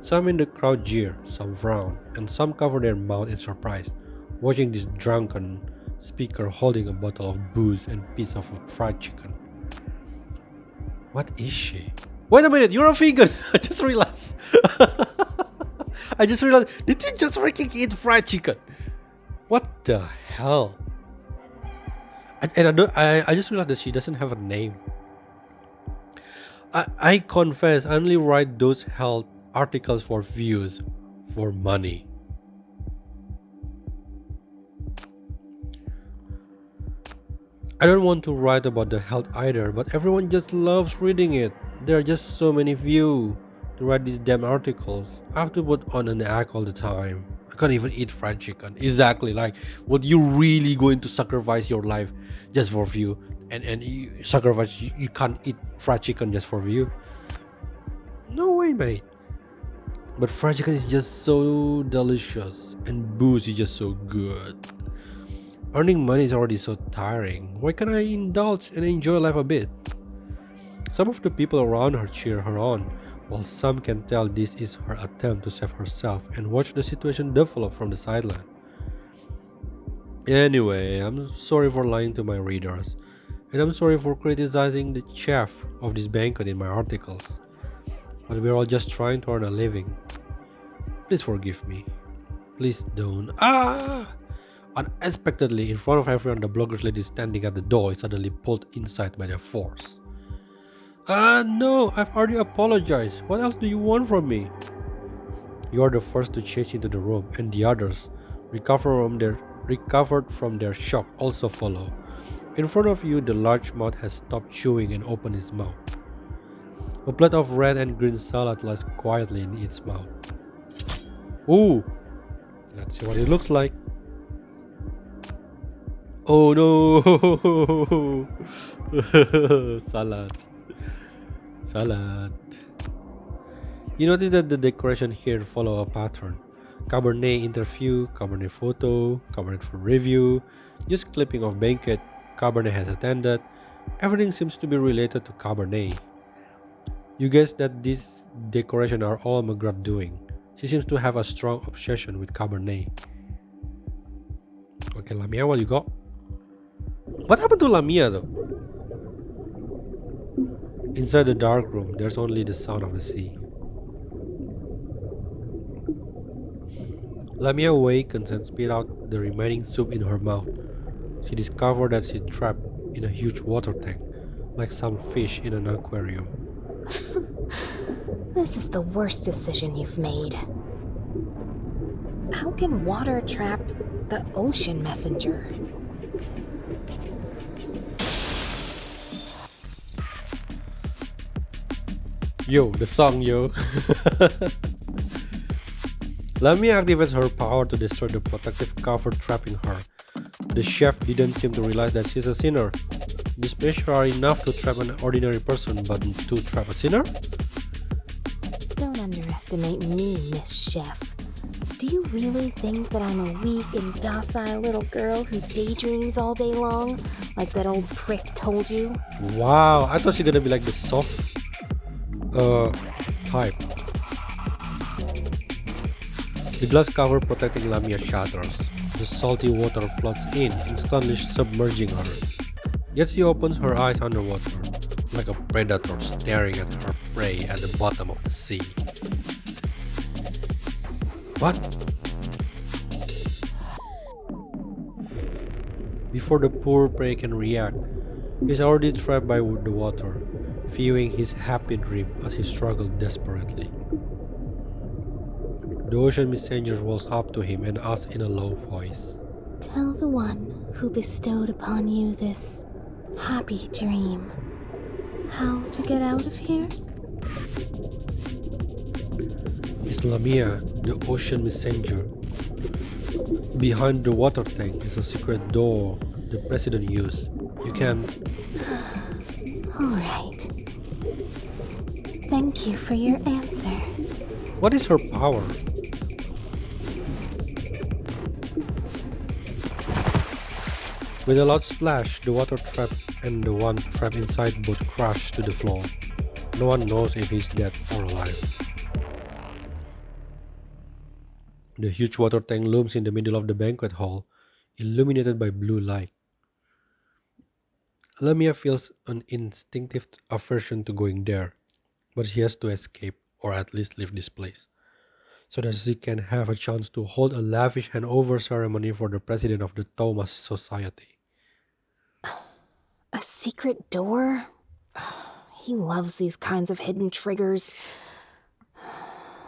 Some in the crowd jeer, some frown, and some cover their mouth in surprise, watching this drunken speaker holding a bottle of booze and piece of fried chicken. What is she? Wait a minute, you're a vegan! I just realized. Did you just freaking eat fried chicken? What the hell? I just realized that she doesn't have a name. I confess, I only write those health articles for views, for money. I don't want to write about the health either, but everyone just loves reading it. There are just so many views to write these damn articles. I have to put on an act all the time. I can't even eat fried chicken. Exactly, like, would you really going to sacrifice your life just for view? And you sacrifice, you can't eat fried chicken just for view? No way, mate. But fried chicken is just so delicious, and booze is just so good. Earning money is already so tiring. Why can't I indulge and enjoy life a bit? Some of the people around her cheer her on, while some can tell this is her attempt to save herself and watch the situation develop from the sideline. Anyway, I'm sorry for lying to my readers, and I'm sorry for criticizing the chef of this banquet in my articles. But we're all just trying to earn a living. Please forgive me. Please don't. Unexpectedly, in front of everyone, the blogger's lady standing at the door is suddenly pulled inside by their force. No, I've already apologized. What else do you want from me? You are the first to chase into the room, and the others, recovered from their shock, also follow. In front of you, the large mouth has stopped chewing and opened its mouth. A plate of red and green salad lies quietly in its mouth. Ooh! Let's see what it looks like. Oh no! Salad. Salad. You notice that the decoration here follow a pattern. Cabernet interview, Cabernet photo, Cabernet for review, just clipping of banquet, Cabernet has attended. Everything seems to be related to Cabernet. You guess that these decorations are all McGrath doing. She seems to have a strong obsession with Cabernet. Okay, Lamia, what you got? What happened to Lamia though? Inside the dark room, there's only the sound of the sea. Lamia awakens and spit out the remaining soup in her mouth. She discovers that she's trapped in a huge water tank, like some fish in an aquarium. This is the worst decision you've made. How can water trap the ocean messenger? Yo, the song, yo. Lamia activates her power to destroy the protective cover trapping her. The chef didn't seem to realize that she's a sinner. These pressure are enough to trap an ordinary person, but to trap a sinner? Don't underestimate me, Miss Chef. Do you really think that I'm a weak and docile little girl who daydreams all day long, like that old prick told you? Wow, I thought she's gonna be like the soft type. The glass cover protecting Lamia shatters. The salty water floods in, instantly submerging her. Yet she opens her eyes underwater, like a predator staring at her prey at the bottom of the sea. What? Before the poor prey can react, he's already trapped by the water, viewing his happy dream as he struggles desperately. The ocean messenger walks up to him and asks in a low voice, Tell the one who bestowed upon you this happy dream how to get out of here? Miss Lamia, the ocean messenger. Behind the water tank is a secret door the president used. You can... Alright. Thank you for your answer. What is her power? With a loud splash, the water trap and the one trapped inside both crash to the floor. No one knows if he's dead or alive. The huge water tank looms in the middle of the banquet hall, illuminated by blue light. Lamia feels an instinctive aversion to going there, but she has to escape or at least leave this place, so that she can have a chance to hold a lavish handover ceremony for the president of the Thomas Society. A secret door? He loves these kinds of hidden triggers.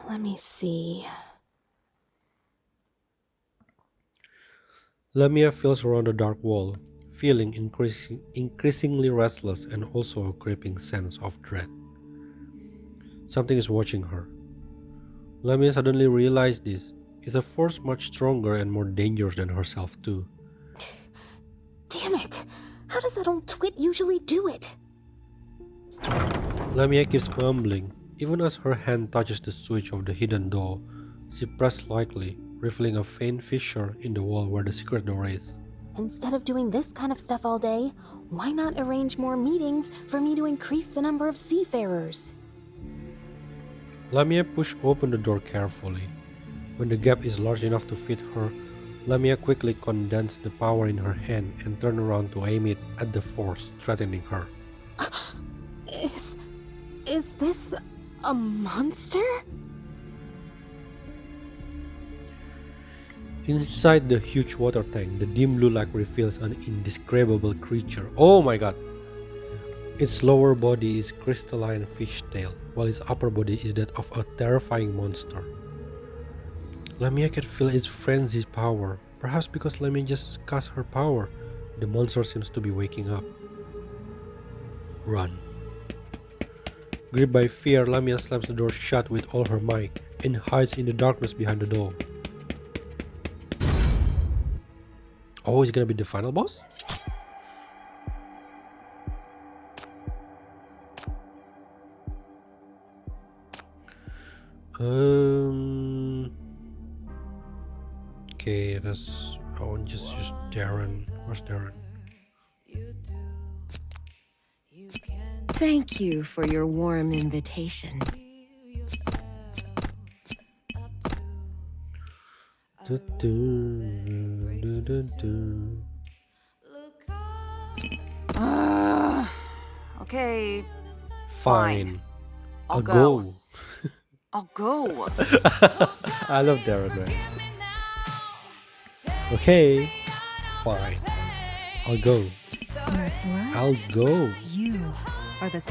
Let me see. Lamia feels around the dark wall, feeling increasingly restless and also a creeping sense of dread. Something is watching her. Lamia suddenly realized this is a force much stronger and more dangerous than herself too. Damn it! How does that old twit usually do it? Lamia keeps mumbling. Even as her hand touches the switch of the hidden door, she presses lightly, revealing a faint fissure in the wall where the secret door is. Instead of doing this kind of stuff all day, why not arrange more meetings for me to increase the number of seafarers? Lamia pushes open the door carefully. When the gap is large enough to fit her, Lamia quickly condensed the power in her hand and turned around to aim it at the force threatening her. Is this a monster? Inside the huge water tank, the dim blue light reveals an indescribable creature. Oh my god! Its lower body is crystalline fishtail, while its upper body is that of a terrifying monster. Lamia can feel its frenzied power. Perhaps because Lamia just cast her power, the monster seems to be waking up. Run. Gripped by fear, Lamia slams the door shut with all her might and hides in the darkness behind the door. Oh, is it gonna be the final boss? Okay, that's. I want just use Darren. Where's Darren? Thank you for your warm invitation. Okay. Fine. I'll go. I'll go. I love Darren, man. Okay. Fine. I'll go. That's right. I'll go. You are the.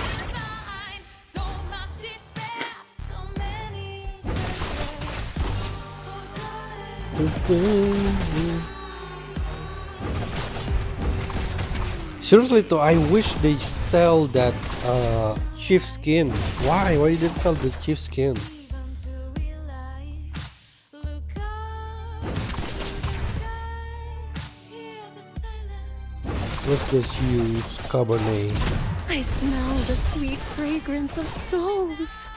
Seriously though, I wish they sell that chief skin. Why? Why didn't sell the chief skin? Let's just use Cabernet. I smell the sweet fragrance of souls.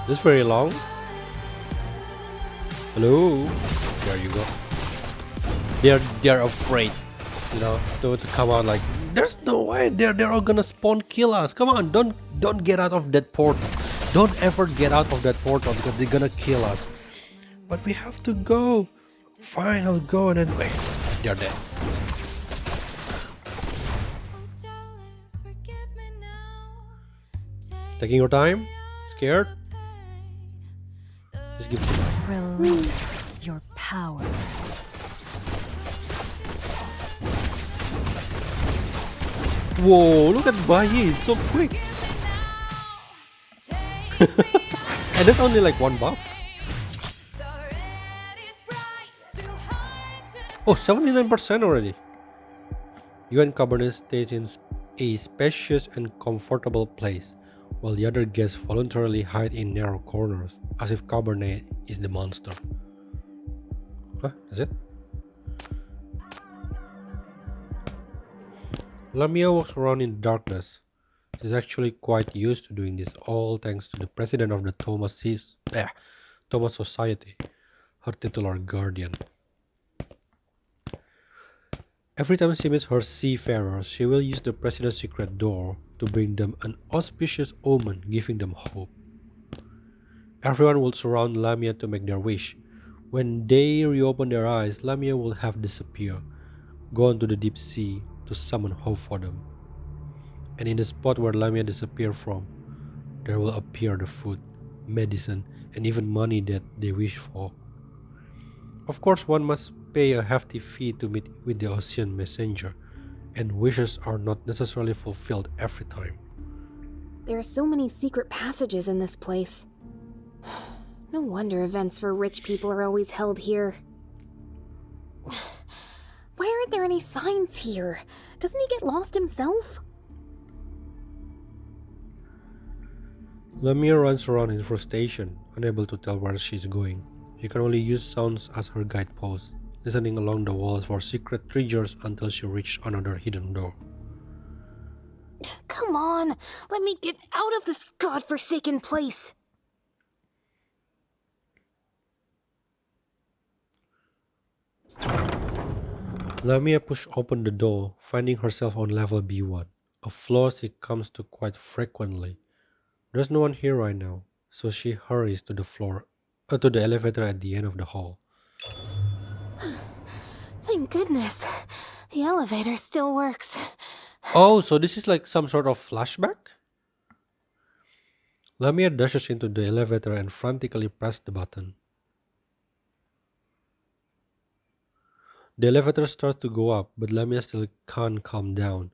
This very long. Hello. There you go. They're afraid, you know, to come out like there's no way they're all gonna spawn kill us. Come on, don't get out of that portal. Don't ever get out of that portal because they're gonna kill us. But we have to go. Fine, I'll go and then wait. They're dead. Taking your time? Scared? Just give it to me. Release your power. Whoa, look at Bayi, it's so quick. And that's only like one buff. Oh, 79% already. You and Cabernet stays in a spacious and comfortable place, while the other guests voluntarily hide in narrow corners, as if Cabernet is the monster. Huh? That's it? Lamia walks around in darkness. She's actually quite used to doing this, all thanks to the president of the Thomas Society, her titular guardian. Every time she meets her seafarers, she will use the president's secret door to bring them an auspicious omen, giving them hope. Everyone will surround Lamia to make their wish. When they reopen their eyes, Lamia will have disappeared, gone to the deep sea to summon hope for them. And in the spot where Lamia disappeared from, there will appear the food, medicine, and even money that they wish for. Of course, one must pay a hefty fee to meet with the ocean messenger, and wishes are not necessarily fulfilled every time. There are so many secret passages in this place. No wonder events for rich people are always held here. Why aren't there any signs here? Doesn't he get lost himself? Lamia runs around in frustration, unable to tell where she's going. She can only use sounds as her guidepost, listening along the walls for secret treasures until she reaches another hidden door. Come on, let me get out of this godforsaken place. Lamia pushed open the door, finding herself on level B1, a floor she comes to quite frequently. There's no one here right now, so she hurries to to the elevator at the end of the hall. Thank goodness. The elevator still works. Oh, so this is like some sort of flashback? Lamia dashes into the elevator and frantically presses the button. The elevator starts to go up, but Lamia still can't calm down.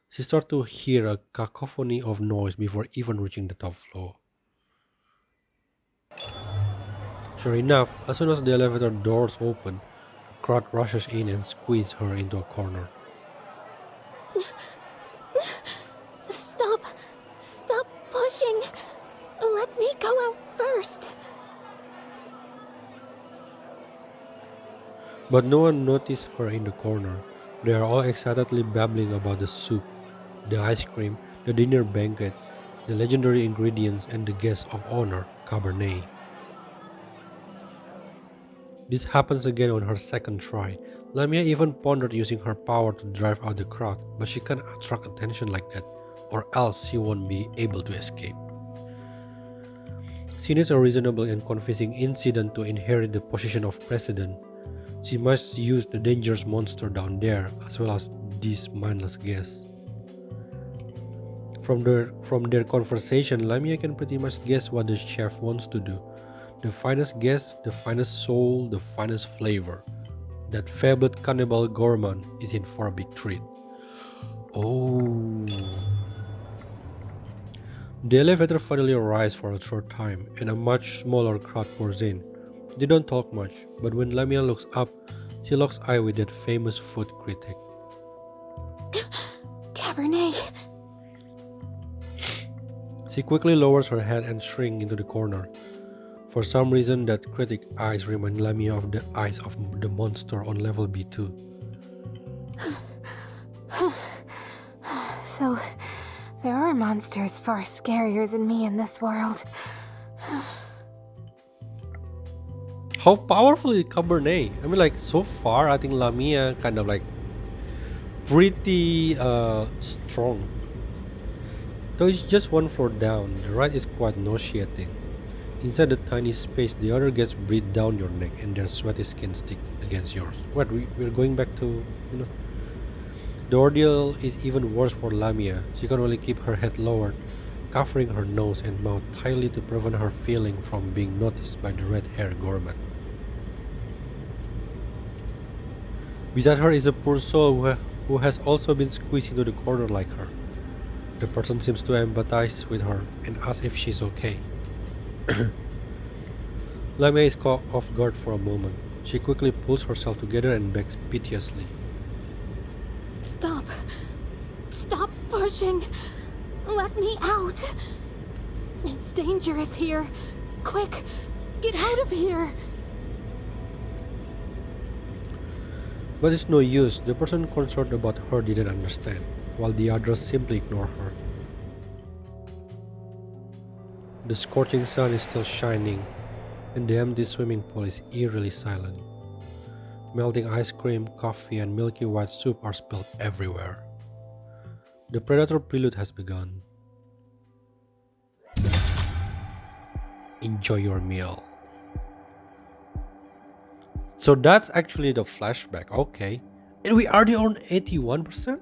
She starts to hear a cacophony of noise before even reaching the top floor. Sure enough, as soon as the elevator doors open, a crowd rushes in and squeezes her into a corner. Stop! Stop pushing! Let me go out first! But no one noticed her in the corner. They are all excitedly babbling about the soup, the ice cream, the dinner banquet, the legendary ingredients, and the guest of honor, Cabernet. This happens again on her second try. Lamia even pondered using her power to drive out the crowd, but she can't attract attention like that, or else she won't be able to escape. She needs a reasonable and convincing incident to inherit the position of president. She must use the dangerous monster down there, as well as these mindless guests. From their conversation, Lamia can pretty much guess what the chef wants to do. The finest guest, the finest soul, the finest flavor. That fabled cannibal gourmand is in for a big treat. Oh. The elevator finally arrives for a short time, and a much smaller crowd pours in. They don't talk much, but when Lamia looks up, she locks eye with that famous food critic. Cabernet! She quickly lowers her head and shrinks into the corner. For some reason, that critic eyes remind Lamia of the eyes of the monster on level B2. So, there are monsters far scarier than me in this world. How powerful is Cabernet? I mean, like, so far, I think Lamia kind of like pretty strong. Though it's just one floor down, the ride is quite nauseating. Inside the tiny space, the other gets breathed down your neck and their sweaty skin stick against yours. What, we're going back to, The ordeal is even worse for Lamia. She can only keep her head lowered, covering her nose and mouth tightly to prevent her feeling from being noticed by the red-haired gourmand. Beside her is a poor soul who has also been squeezed into the corner like her. The person seems to empathize with her and asks if she's okay. Lamia is caught off guard for a moment. She quickly pulls herself together and begs piteously. Stop! Stop pushing! Let me out! It's dangerous here! Quick! Get out of here! But it's no use. The person concerned about her didn't understand, while the others simply ignore her. The scorching sun is still shining, and the empty swimming pool is eerily silent. Melting ice cream, coffee, and milky white soup are spilled everywhere. The predator prelude has begun. Enjoy your meal. So that's actually the flashback, okay. And we already on 81%?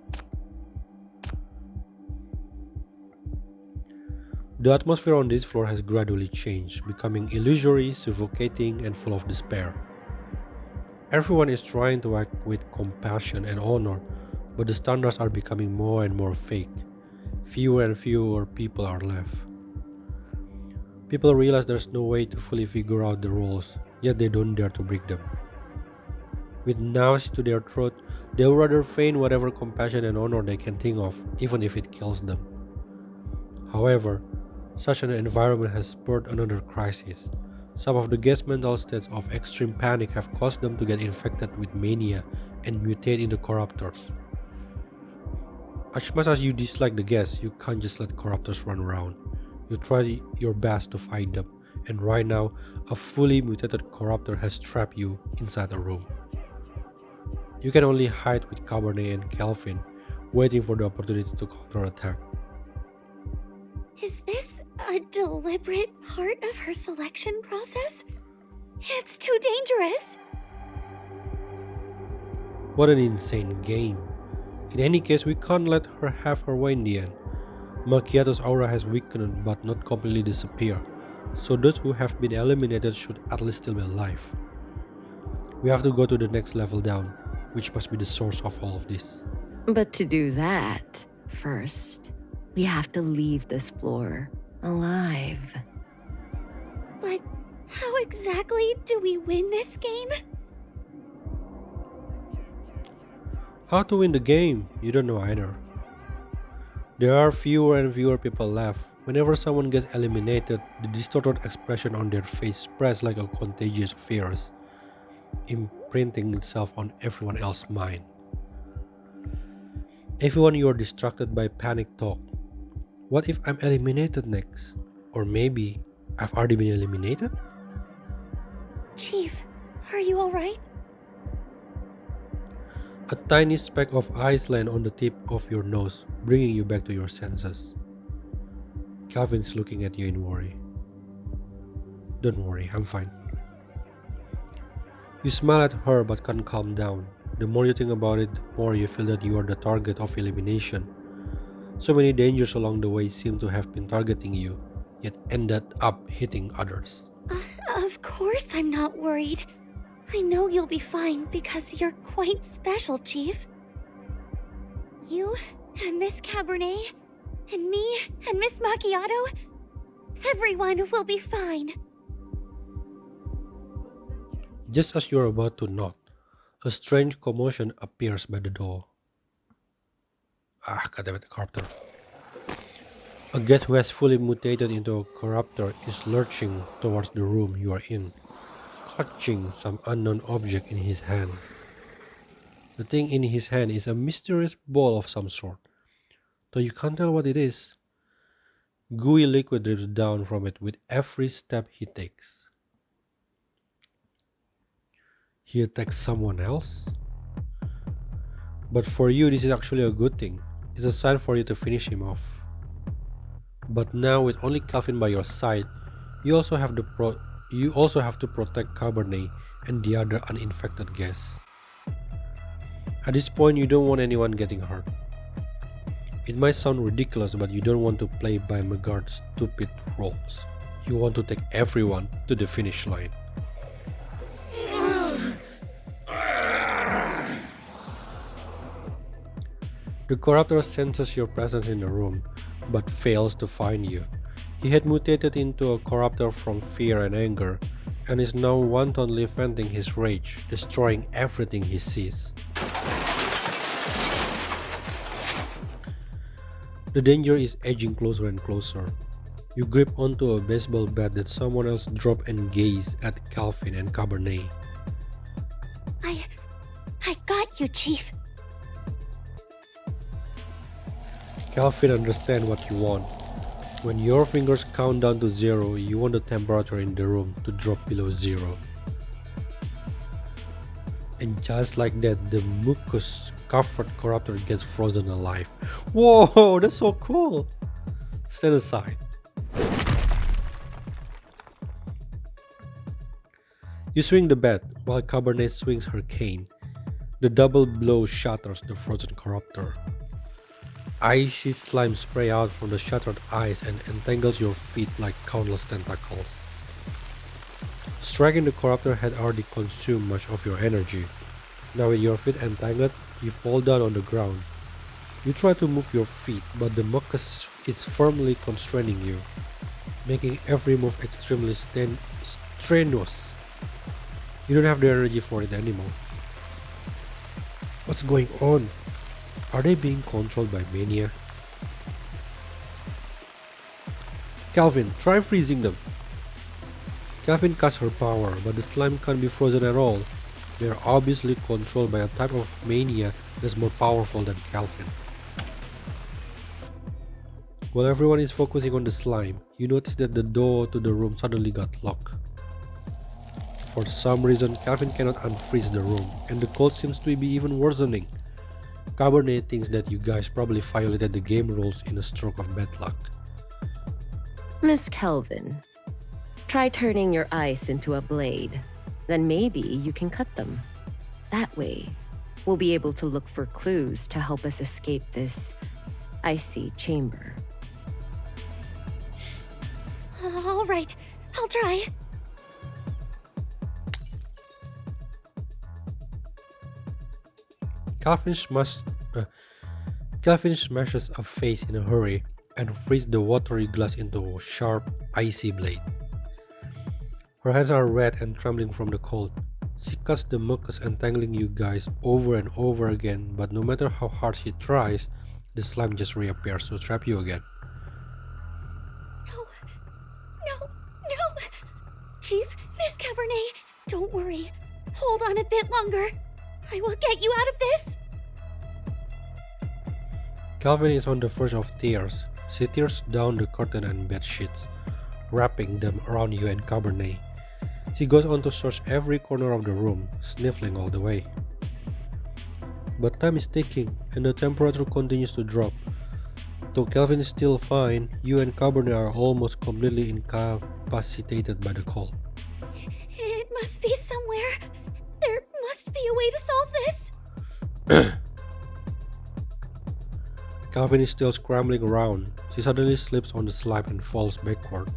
The atmosphere on this floor has gradually changed, becoming illusory, suffocating, and full of despair. Everyone is trying to act with compassion and honor, but the standards are becoming more and more fake. Fewer and fewer people are left. People realize there's no way to fully figure out the rules, yet they don't dare to break them. With nails to their throat, they would rather feign whatever compassion and honor they can think of, even if it kills them. However, such an environment has spurred another crisis. Some of the guests' mental states of extreme panic have caused them to get infected with mania and mutate into corruptors. As much as you dislike the guests, you can't just let corruptors run around. You try your best to fight them, and right now, a fully mutated corruptor has trapped you inside a room. You can only hide with Cabernet and Calvin, waiting for the opportunity to counterattack. Is this A deliberate part of her selection process? It's too dangerous. What an insane game. In any case, we can't let her have her way in the end. Macchiato's aura has weakened but not completely disappeared, so those who have been eliminated should at least still be alive. We have to go to the next level down, which must be the source of all of this. But to do that, first, we have to leave this floor alive. But how exactly do we win this game? How to win the game? You don't know either. There are fewer and fewer people left. Whenever someone gets eliminated, the distorted expression on their face spreads like a contagious virus, imprinting itself on everyone else's mind. Everyone, you are distracted by panic talk. What if I'm eliminated next? Or maybe I've already been eliminated? Chief, are you alright? A tiny speck of ice lands on the tip of your nose, bringing you back to your senses. Calvin is looking at you in worry. Don't worry, I'm fine. You smile at her but can't calm down. The more you think about it, the more you feel that you are the target of elimination. So many dangers along the way seem to have been targeting you, yet ended up hitting others. Of course I'm not worried. I know you'll be fine because you're quite special, Chief. You and Miss Cabernet, and me and Miss Macchiato, everyone will be fine. Just as you're about to nod, a strange commotion appears by the door. Goddammit, the corruptor. A guest who has fully mutated into a corruptor is lurching towards the room you are in, clutching some unknown object in his hand. The thing in his hand is a mysterious ball of some sort, though you can't tell what it is. Gooey liquid drips down from it with every step he takes. He attacks someone else? But for you, this is actually a good thing. It's a sign for you to finish him off. But now, with only Calvin by your side, you also have to protect Cabernet and the other uninfected guests. At this point, you don't want anyone getting hurt. It might sound ridiculous, but you don't want to play by Megard's stupid rules. You want to take everyone to the finish line. The corruptor senses your presence in the room, but fails to find you. He had mutated into a corruptor from fear and anger, and is now wantonly venting his rage, destroying everything he sees. The danger is edging closer and closer. You grip onto a baseball bat that someone else dropped and gaze at Calvin and Cabernet. I got you, Chief. Calvin understands what you want. When your fingers count down to 0, you want the temperature in the room to drop below 0. And just like that, the mucus-covered corruptor gets frozen alive. Whoa, that's so cool! Stand aside. You swing the bat, while Cabernet swings her cane. The double blow shatters the frozen corruptor. Icy slime spray out from the shattered ice and entangles your feet like countless tentacles. Striking the corruptor had already consumed much of your energy. Now with your feet entangled, you fall down on the ground. You try to move your feet, but the mucus is firmly constraining you, making every move extremely strenuous. You don't have the energy for it anymore. What's going on? Are they being controlled by mania? Calvin, try freezing them. Calvin casts her power, but the slime can't be frozen at all. They are obviously controlled by a type of mania that's more powerful than Calvin. While everyone is focusing on the slime, you notice that the door to the room suddenly got locked. For some reason, Calvin cannot unfreeze the room, and the cold seems to be even worsening. Cabernet thinks that you guys probably violated the game rules in a stroke of bad luck. Miss Kelvin, try turning your ice into a blade. Then maybe you can cut them. That way, we'll be able to look for clues to help us escape this icy chamber. All right, I'll try. Calvin smashes a face in a hurry and frees the watery glass into a sharp, icy blade. Her hands are red and trembling from the cold. She cuts the mucus, entangling you guys over and over again, but no matter how hard she tries, the slime just reappears to trap you again. No! Chief, Miss Cabernet, don't worry. Hold on a bit longer. I will get you out of this. Calvin is on the verge of tears. She tears down the curtain and bed sheets, wrapping them around you and Cabernet. She goes on to search every corner of the room, sniffling all the way. But time is ticking, and the temperature continues to drop. Though Calvin is still fine, you and Cabernet are almost completely incapacitated by the cold. It must be somewhere. There must be a way to solve this. Calvin is still scrambling around. She suddenly slips on the slime and falls backward.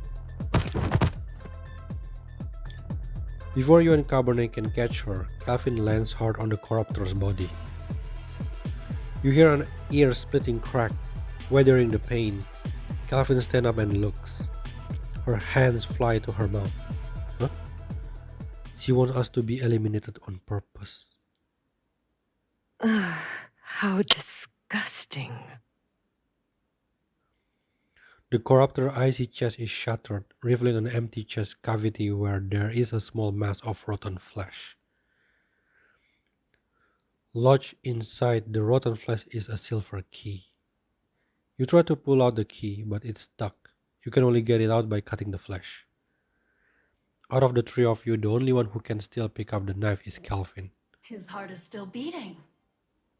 Before you and Cabernet can catch her, Calvin lands hard on the corruptor's body. You hear an ear-splitting crack, weathering the pain. Calvin stands up and looks. Her hands fly to her mouth. Huh? She wants us to be eliminated on purpose. How disgusting. The corruptor's icy chest is shattered, revealing an empty chest cavity where there is a small mass of rotten flesh. Lodged inside the rotten flesh is a silver key. You try to pull out the key, but it's stuck. You can only get it out by cutting the flesh. Out of the three of you, the only one who can still pick up the knife is Calvin. His heart is still beating.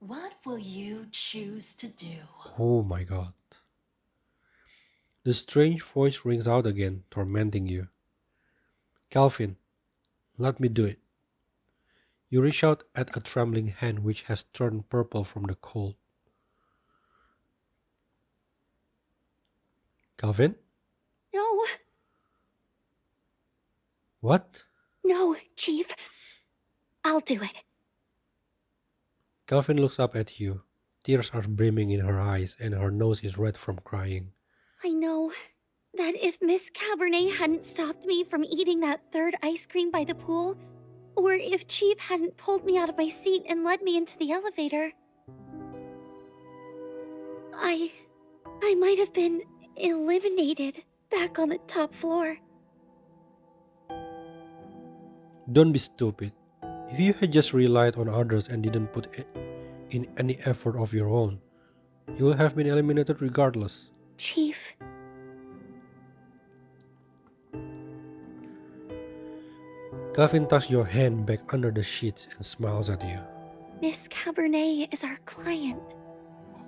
What will you choose to do? Oh my god. The strange voice rings out again, tormenting you. Calvin, let me do it. You reach out at a trembling hand which has turned purple from the cold. Calvin? No. What? No, Chief. I'll do it. Calvin looks up at you. Tears are brimming in her eyes and her nose is red from crying. I know that if Miss Cabernet hadn't stopped me from eating that third ice cream by the pool, or if Chief hadn't pulled me out of my seat and led me into the elevator, I might have been eliminated back on the top floor. Don't be stupid. If you had just relied on others and didn't put in any effort of your own, you would have been eliminated regardless. Chief. Calvin tucks your hand back under the sheets and smiles at you. Miss Cabernet is our client.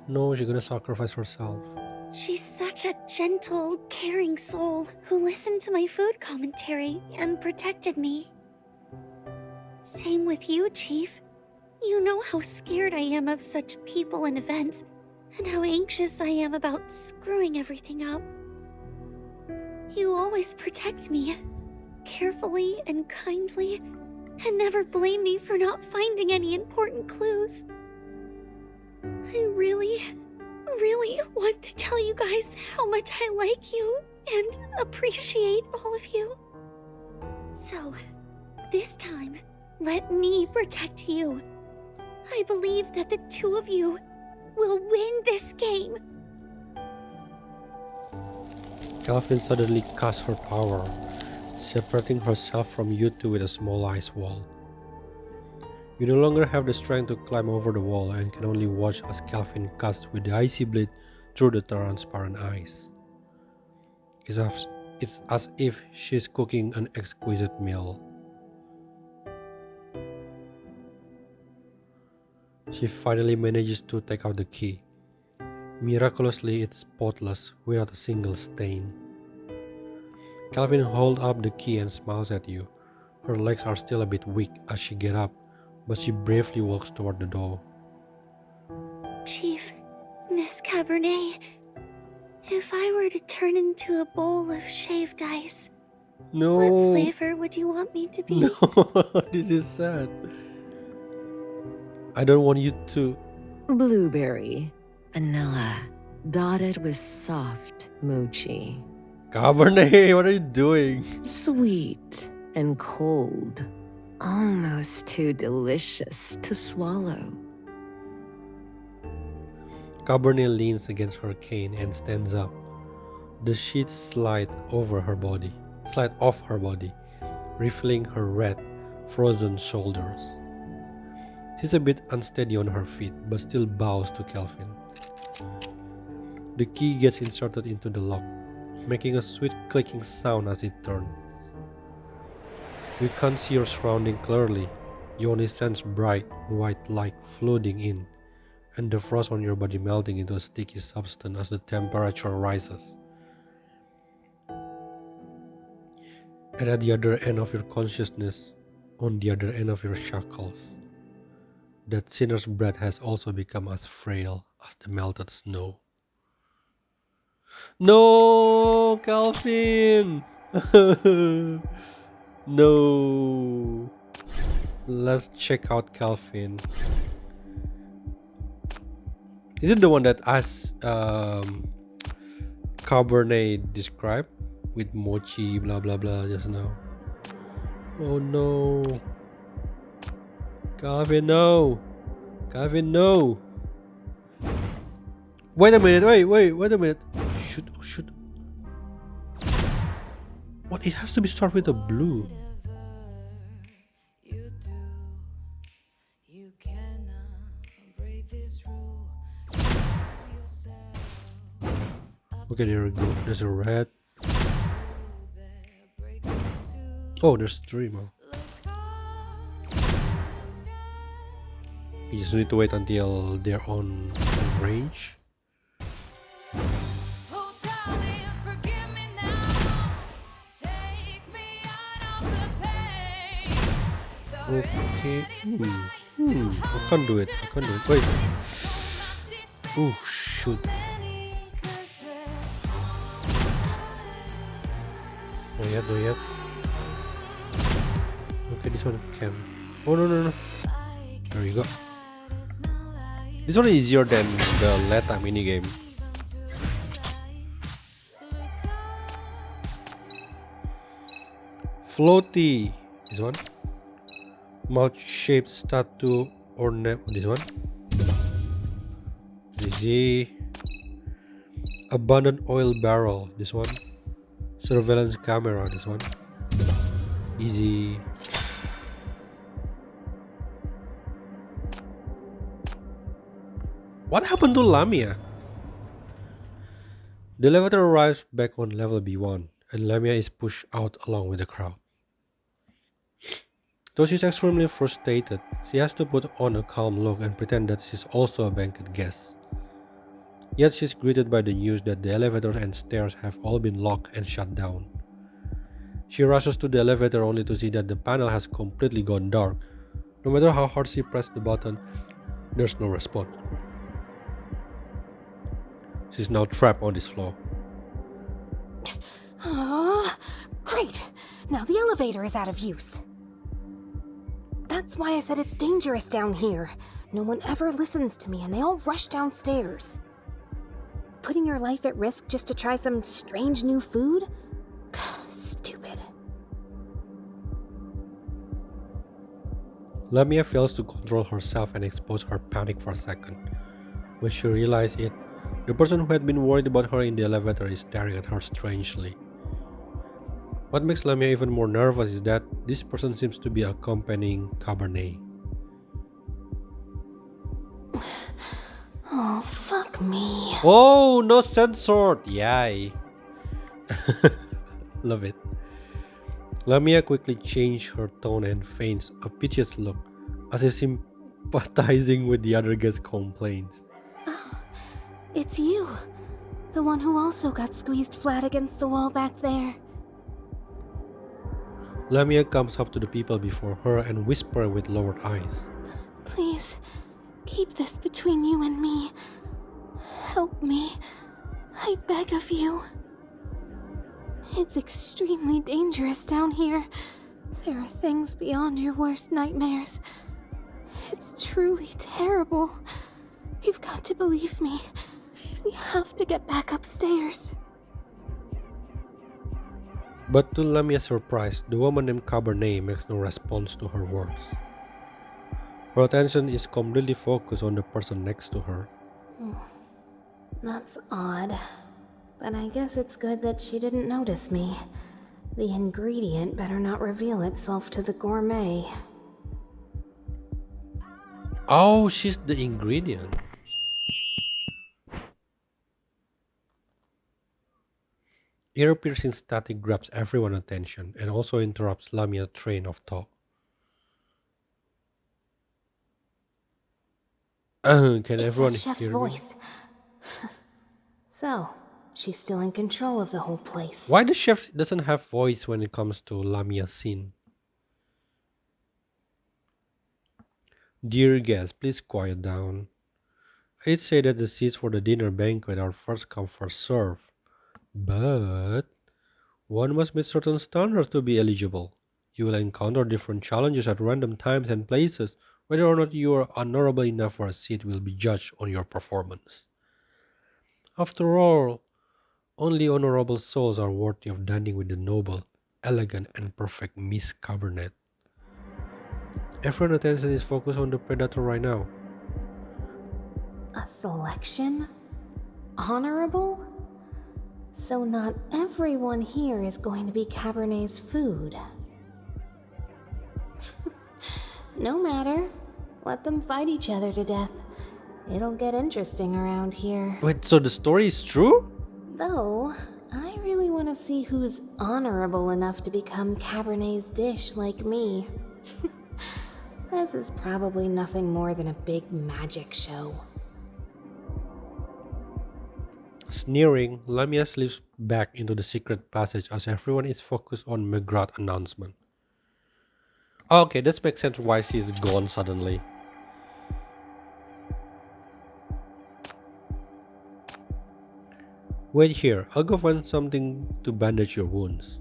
No, she's gonna sacrifice herself. She's such a gentle, caring soul who listened to my food commentary and protected me. Same with you, Chief. You know how scared I am of such people and events, and how anxious I am about screwing everything up. You always protect me, carefully and kindly, and never blame me for not finding any important clues. I really want to tell you guys how much I like you and appreciate all of you. So, this time, let me protect you. I believe that the two of you will win this game. Calvin suddenly casts her power, separating herself from you two with a small ice wall. You no longer have the strength to climb over the wall and can only watch as Calvin cuts with the icy blade through the transparent ice. It's as if she's cooking an exquisite meal. She finally manages to take out the key. Miraculously, it's spotless, without a single stain. Calvin holds up the key and smiles at you. Her legs are still a bit weak as she gets up, but she bravely walks toward the door. Chief, Miss Cabernet, if I were to turn into a bowl of shaved ice, No. what flavor would you want me to be? No, this is sad. I don't want you to. Blueberry, vanilla, dotted with soft mochi. Cabernet, what are you doing? Sweet and cold. Almost too delicious to swallow. Cabernet leans against her cane and stands up. The sheets slide off her body, revealing her red, frozen shoulders. She's a bit unsteady on her feet, but still bows to Calvin. The key gets inserted into the lock, making a sweet clicking sound as it turns. You can't see your surrounding clearly. You only sense bright white light flooding in, and the frost on your body melting into a sticky substance as the temperature rises. And at the other end of your consciousness, on the other end of your shackles, that sinner's breath has also become as frail as the melted snow. No, Calvin! No. Let's check out Calvin. Is it the one that Cabernet described with mochi blah blah blah just now? Oh no. Calvin, no. Calvin, no. Wait a minute, wait a minute. Shoot. What? It has to be start with a blue. Okay, there we go. There's a red. Oh, there's three more. You just need to wait until they're on range. Okay. I can't do it. Wait. Oh shoot. Not yet. Okay, this one can. Oh no. There you go. This one is easier than the Leta minigame. Floaty. This one. Mouth-shaped statue ornament. This one. Easy. Abandoned oil barrel. This one. Surveillance camera. This one. Easy. What happened to Lamia? The elevator arrives back on level B1, and Lamia is pushed out along with the crowd. Though she's extremely frustrated, she has to put on a calm look and pretend that she's also a banquet guest. Yet she's greeted by the news that the elevator and stairs have all been locked and shut down. She rushes to the elevator only to see that the panel has completely gone dark. No matter how hard she presses the button, there's no response. She's now trapped on this floor. Oh, great! Now the elevator is out of use. That's why I said it's dangerous down here. No one ever listens to me and they all rush downstairs. Putting your life at risk just to try some strange new food? Stupid. Lamia fails to control herself and exposes her panic for a second. When she realizes it, the person who had been worried about her in the elevator is staring at her strangely. What makes Lamia even more nervous is that this person seems to be accompanying Cabernet. Oh, fuck me. Oh, no censored! Yay! Love it. Lamia quickly changed her tone and feigns a piteous look, as if sympathizing with the other guest's complaints. It's you. The one who also got squeezed flat against the wall back there. Lamia comes up to the people before her and whispers with lowered eyes. Please, keep this between you and me. Help me. I beg of you. It's extremely dangerous down here. There are things beyond your worst nightmares. It's truly terrible. You've got to believe me. We have to get back upstairs. But to Lamia's surprise, the woman named Cabernet makes no response to her words. Her attention is completely focused on the person next to her. That's odd. But I guess it's good that she didn't notice me. The ingredient better not reveal itself to the gourmet. Oh, she's the ingredient. Ear-piercing static grabs everyone's attention and also interrupts Lamia's train of thought. Can It's everyone that chef's hear me? voice. So, she's still in control of the whole place. Why the chef doesn't have voice when it comes to Lamia's scene? Dear guests, please quiet down. I did say that the seats for the dinner banquet are first come first serve. But one must meet certain standards to be eligible. You will encounter different challenges at random times and places. Whether or not you are honorable enough for a seat will be judged on your performance. After all, only honorable souls are worthy of dining with the noble, elegant, and perfect Miss Cabernet. Everyone's attention is focused on the predator right now. A selection? Honorable? So not everyone here is going to be Cabernet's food. No matter. Let them fight each other to death. It'll get interesting around here. Wait, so the story is true? Though, I really want to see who's honorable enough to become Cabernet's dish like me. This is probably nothing more than a big magic show. Sneering, Lamia slips back into the secret passage as everyone is focused on McGrath's announcement. Okay, this makes sense why she's gone suddenly. Wait here, I'll go find something to bandage your wounds.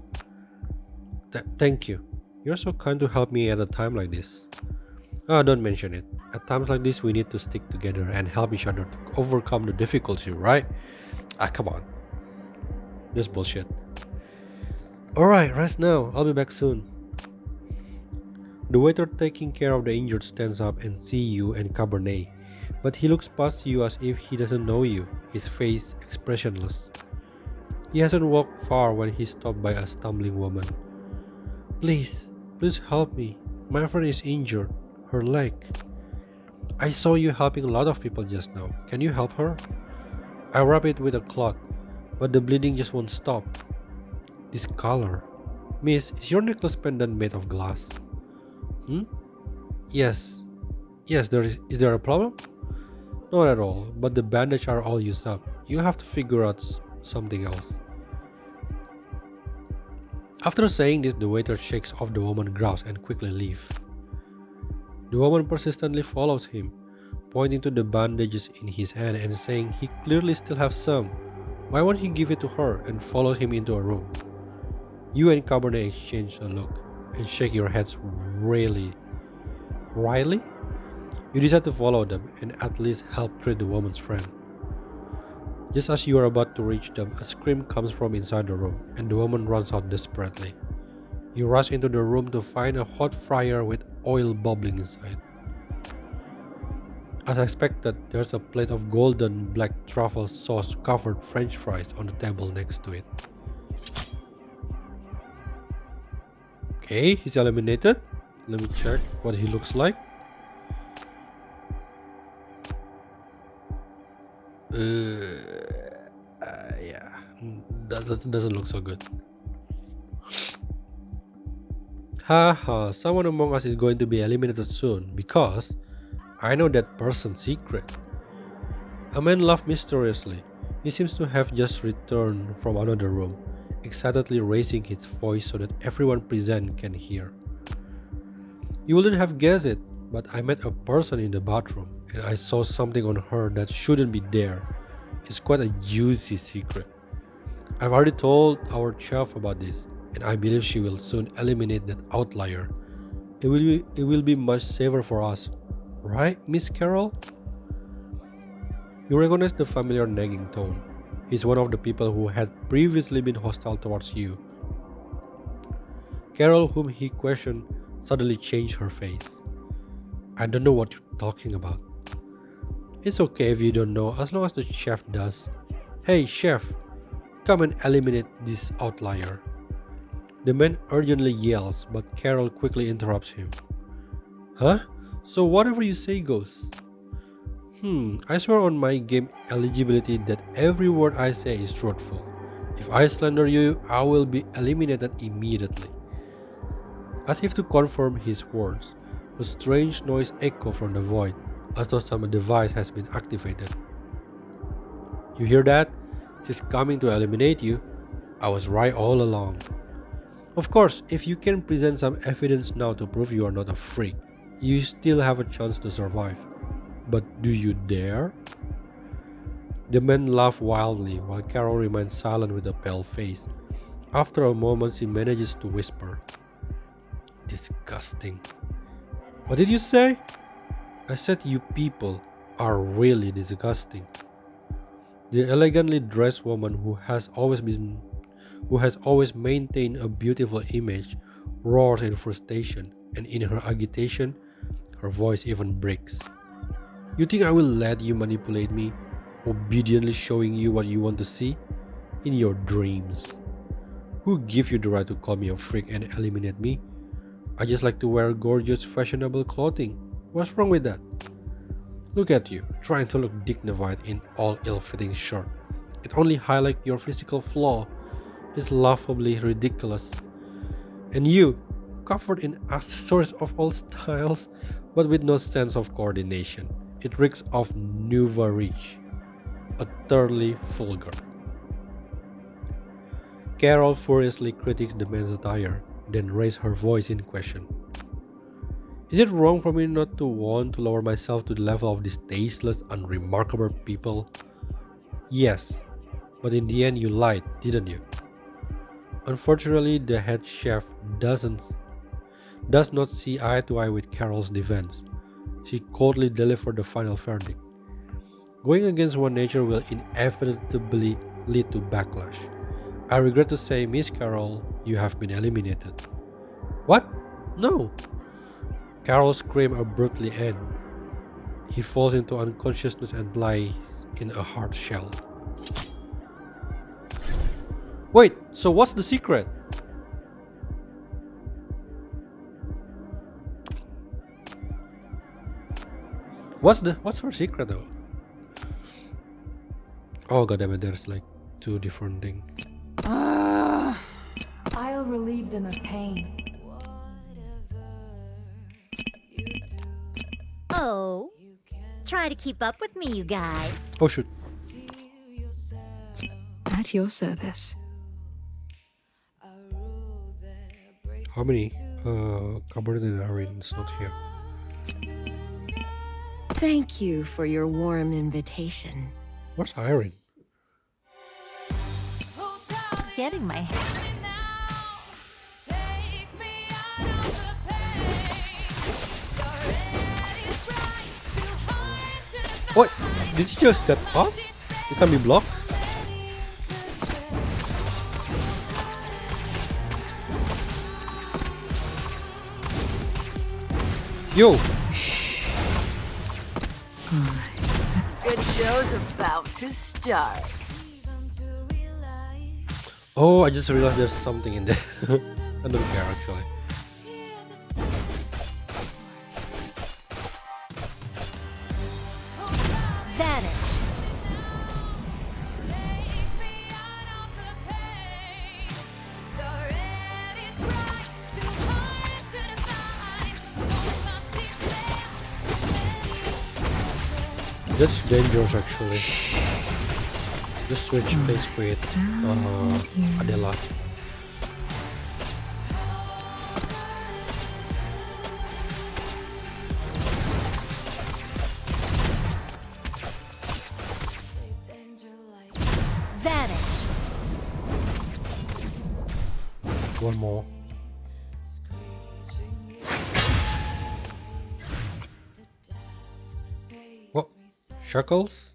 Thank you. You're so kind to help me at a time like this. Ah, don't mention it. At times like this, we need to stick together and help each other to overcome the difficulty, right? Ah, come on. This bullshit. Alright, rest now. I'll be back soon. The waiter taking care of the injured stands up and sees you and Cabernet, but he looks past you as if he doesn't know you, his face expressionless. He hasn't walked far when he's stopped by a stumbling woman. Please help me. My friend is injured. Her leg. I saw you helping a lot of people just now. Can you help her? I wrap it with a cloth, but the bleeding just won't stop. This color. Miss, is your necklace pendant made of glass? Yes. Yes, is there a problem? Not at all, but the bandage are all used up. You'll have to figure out something else. After saying this, the waiter shakes off the woman's grasp and quickly leaves. The woman persistently follows him, pointing to the bandages in his hand and saying he clearly still has some. Why won't he give it to her, and follow him into a room? You and Cabernet exchange a look and shake your heads really. Riley? You decide to follow them and at least help treat the woman's friend. Just as you are about to reach them, a scream comes from inside the room and the woman runs out desperately. You rush into the room to find a hot fryer with oil bubbling inside. As expected, there's a plate of golden black truffle sauce covered french fries on the table next to it. Okay, he's eliminated. Let me check what he looks like. Yeah, that doesn't look so good. Haha, someone among us is going to be eliminated soon because I know that person's secret. A man laughed mysteriously. He seems to have just returned from another room, excitedly raising his voice so that everyone present can hear. You wouldn't have guessed it, but I met a person in the bathroom and I saw something on her that shouldn't be there. It's quite a juicy secret. I've already told our chef about this, and I believe she will soon eliminate that outlier. It will be much safer for us, right, Miss Carol? You recognize the familiar nagging tone. He's one of the people who had previously been hostile towards you. Carol, whom he questioned, suddenly changed her face. I don't know what you're talking about. It's okay if you don't know, as long as the chef does. Hey, chef, come and eliminate this outlier. The man urgently yells, but Carol quickly interrupts him. Huh? So whatever you say goes. I swear on my game eligibility that every word I say is truthful. If I slander you, I will be eliminated immediately. As if to confirm his words, a strange noise echoed from the void, as though some device has been activated. You hear that? She's coming to eliminate you. I was right all along. Of course, if you can present some evidence now to prove you are not a freak, you still have a chance to survive. But do you dare? The man laughed wildly while Carol remained silent with a pale face. After a moment, she manages to whisper, Disgusting. What did you say? I said you people are really disgusting. The elegantly dressed woman who has always maintained a beautiful image roars in frustration, and in her agitation, her voice even breaks. You think I will let you manipulate me, obediently showing you what you want to see? In your dreams. Who gave you the right to call me a freak and eliminate me? I just like to wear gorgeous, fashionable clothing. What's wrong with that? Look at you, trying to look dignified in all ill-fitting shirt. It only highlights your physical flaw. It's laughably ridiculous. And you, covered in accessories of all styles, but with no sense of coordination. It reeks of nouveau riche, utterly vulgar. Carol furiously critiques the man's attire, then raised her voice in question. Is it wrong for me not to want to lower myself to the level of these tasteless, unremarkable people? Yes, but in the end you lied, didn't you? Unfortunately, the head chef does not see eye to eye with Carol's defense. She coldly delivered the final verdict. Going against one nature will inevitably lead to backlash. I regret to say, Miss Carol, you have been eliminated. What? No! Carol's scream abruptly ends. He falls into unconsciousness and lies in a hard shell. Wait, so what's the secret? What's her secret though? Oh goddammit, there's like two different things. I'll relieve them of pain. Oh, try to keep up with me, you guys. Oh shoot. At your service. How many? Cabernet and Irene is not here. Thank you for your warm invitation. Where's Irene? Getting my head. What? Did you just get paused? You can be blocked? Yo! Good show's about to start. Oh, I just realized there's something in there. I don't care actually. Vanish. That's dangerous actually. Just switch place with Adela. Vanish. One more. What? Shackles?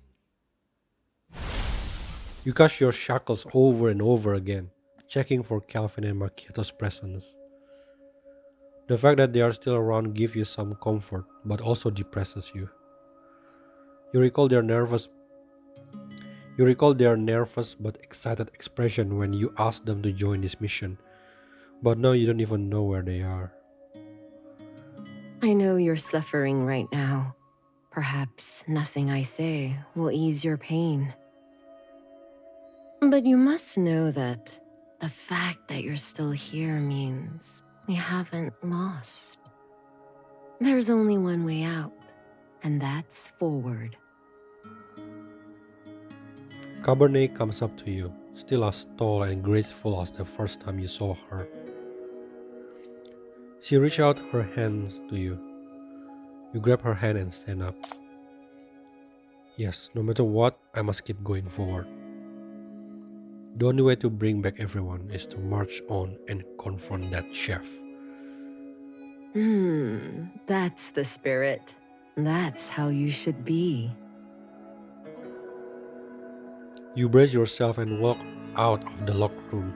You cast your shackles over and over again, checking for Calvin and Marquito's presence. The fact that they are still around gives you some comfort, but also depresses you. You recall their nervous but excited expression when you asked them to join this mission, but now you don't even know where they are. I know you're suffering right now. Perhaps nothing I say will ease your pain. But you must know that the fact that you're still here means we haven't lost. There's only one way out, and that's forward. Cabernet comes up to you, still as tall and graceful as the first time you saw her. She reaches out her hands to you. You grab her hand and stand up. Yes, no matter what, I must keep going forward. The only way to bring back everyone is to march on and confront that chef. That's the spirit. That's how you should be. You brace yourself and walk out of the locked room.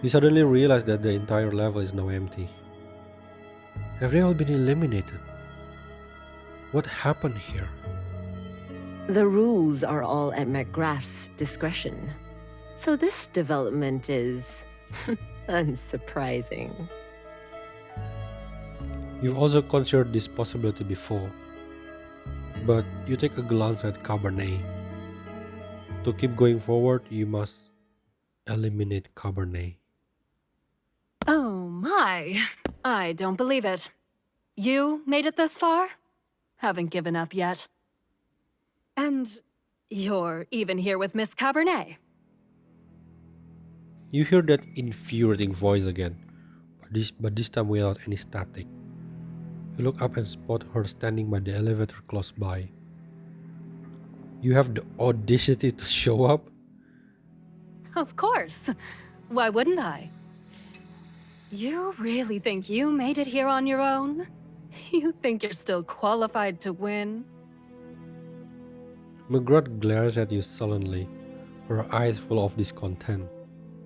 You suddenly realize that the entire level is now empty. Have they all been eliminated? What happened here? The rules are all at McGrath's discretion. So this development is unsurprising. You've also considered this possibility before, but you take a glance at Cabernet. To keep going forward, you must eliminate Cabernet. Oh my. I don't believe it. You made it this far? Haven't given up yet. And you're even here with Miss Cabernet. You hear that infuriating voice again, but this time without any static. You look up and spot her standing by the elevator close by. You have the audacity to show up? Of course. Why wouldn't I? You really think you made it here on your own? You think you're still qualified to win? McGrath glares at you sullenly, her eyes full of discontent.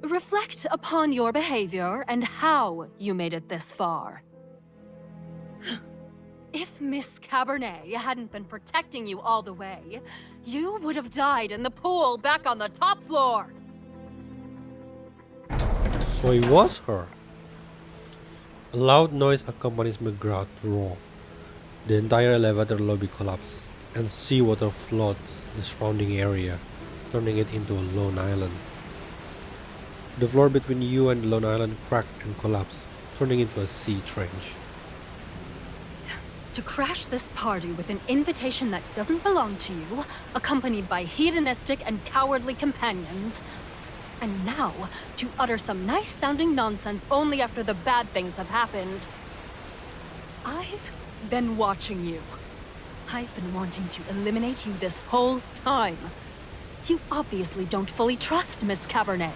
Reflect upon your behavior and how you made it this far. If Miss Cabernet hadn't been protecting you all the way, you would have died in the pool back on the top floor. So it was her. A loud noise accompanies McGrath's roar. The entire elevator lobby collapses, and seawater floods the surrounding area, turning it into a lone island. The floor between you and the lone island cracked and collapsed, turning into a sea trench. To crash this party with an invitation that doesn't belong to you, accompanied by hedonistic and cowardly companions, and now to utter some nice-sounding nonsense only after the bad things have happened. I've been watching you. I've been wanting to eliminate you this whole time. You obviously don't fully trust Miss Cabernet.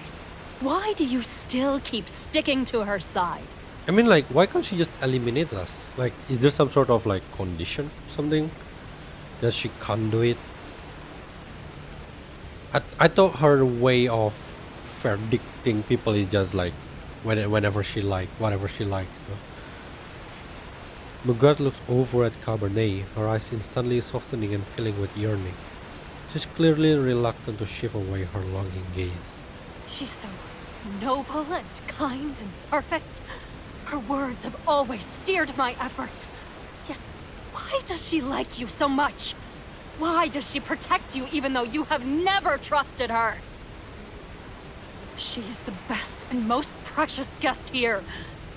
Why do you still keep sticking to her side? I mean, like, why can't she just eliminate us? Like, is there some sort of, like, condition? Something? That she can't do it? I thought her way of verdicting people is just, like, whenever she like, whatever she like, you know? McGrath looks over at Cabernet, her eyes instantly softening and filling with yearning. She's clearly reluctant to shift away her longing gaze. She's so noble and kind and perfect. Her words have always steered my efforts. Yet, why does she like you so much? Why does she protect you even though you have never trusted her? She's the best and most precious guest here.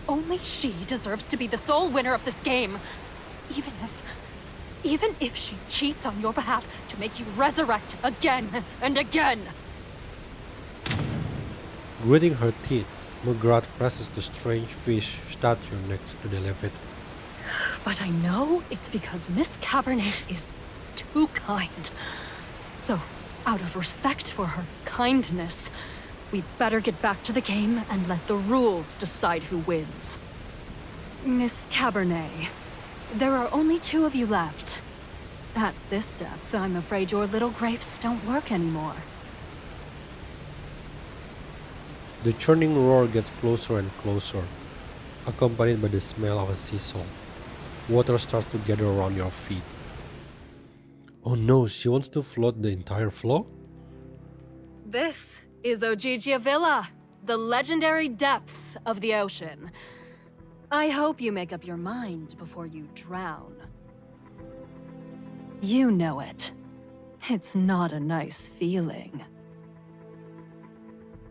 Only she deserves to be the sole winner of this game. Even if Even if she cheats on your behalf to make you resurrect again and again. Gritting her teeth, McGrath presses the strange fish statue next to the elevator. But I know it's because Miss Cabernet is too kind. So, out of respect for her kindness, we'd better get back to the game and let the rules decide who wins. Miss Cabernet, there are only 2 of you left. At this depth, I'm afraid your little grapes don't work anymore. The churning roar gets closer and closer, accompanied by the smell of a sea salt. Water starts to gather around your feet. Oh no, she wants to float the entire floor? This is Ogygia Villa, the legendary depths of the ocean. I hope you make up your mind before you drown. You know it. It's not a nice feeling.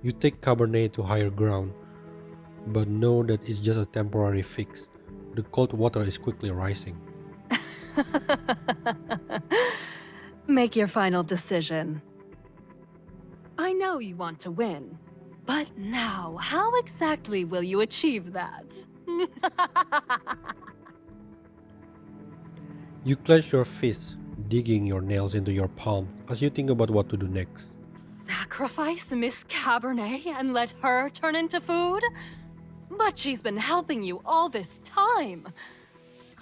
You take Cabernet to higher ground, but know that it's just a temporary fix. The cold water is quickly rising. Make your final decision. I know you want to win, but now, how exactly will you achieve that? You clench your fists, digging your nails into your palm as you think about what to do next. Sacrifice Miss Cabernet and let her turn into food? But she's been helping you all this time.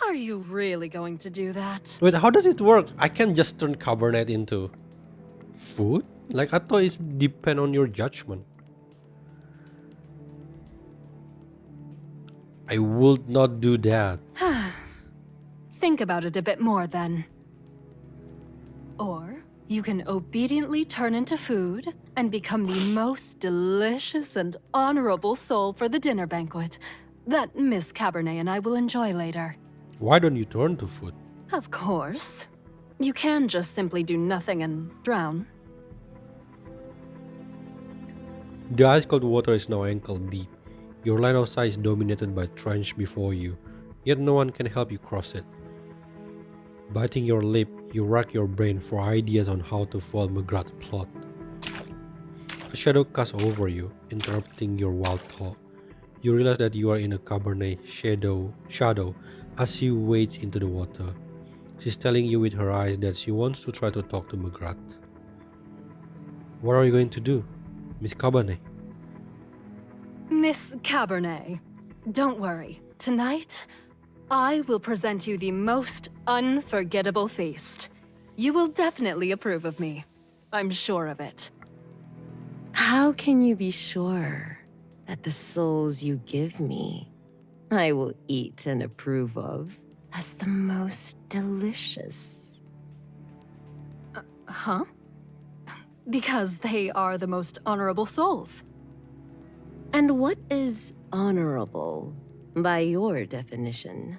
Are you really going to do that? Wait, how does it work? I can't just turn Cabernet into food? Like, I thought it depend on your judgment. I would not do that. Think about it a bit more then. Or you can obediently turn into food and become the most delicious and honorable soul for the dinner banquet that Miss Cabernet and I will enjoy later. Why don't you turn to food? Of course. You can just simply do nothing and drown. The ice-cold water is now ankle deep. Your line of sight is dominated by trench before you, yet no one can help you cross it. Biting your lip, you rack your brain for ideas on how to foil McGrath's plot. A shadow casts over you, interrupting your wild thought. You realize that you are in a Cabernet shadow as she wades into the water. She's telling you with her eyes that she wants to try to talk to McGrath. What are you going to do, Miss Cabernet? Miss Cabernet, don't worry. Tonight, I will present you the most unforgettable feast. You will definitely approve of me. I'm sure of it. How can you be sure that the souls you give me, I will eat and approve of as the most delicious? Huh? Because they are the most honorable souls. And what is honorable by your definition?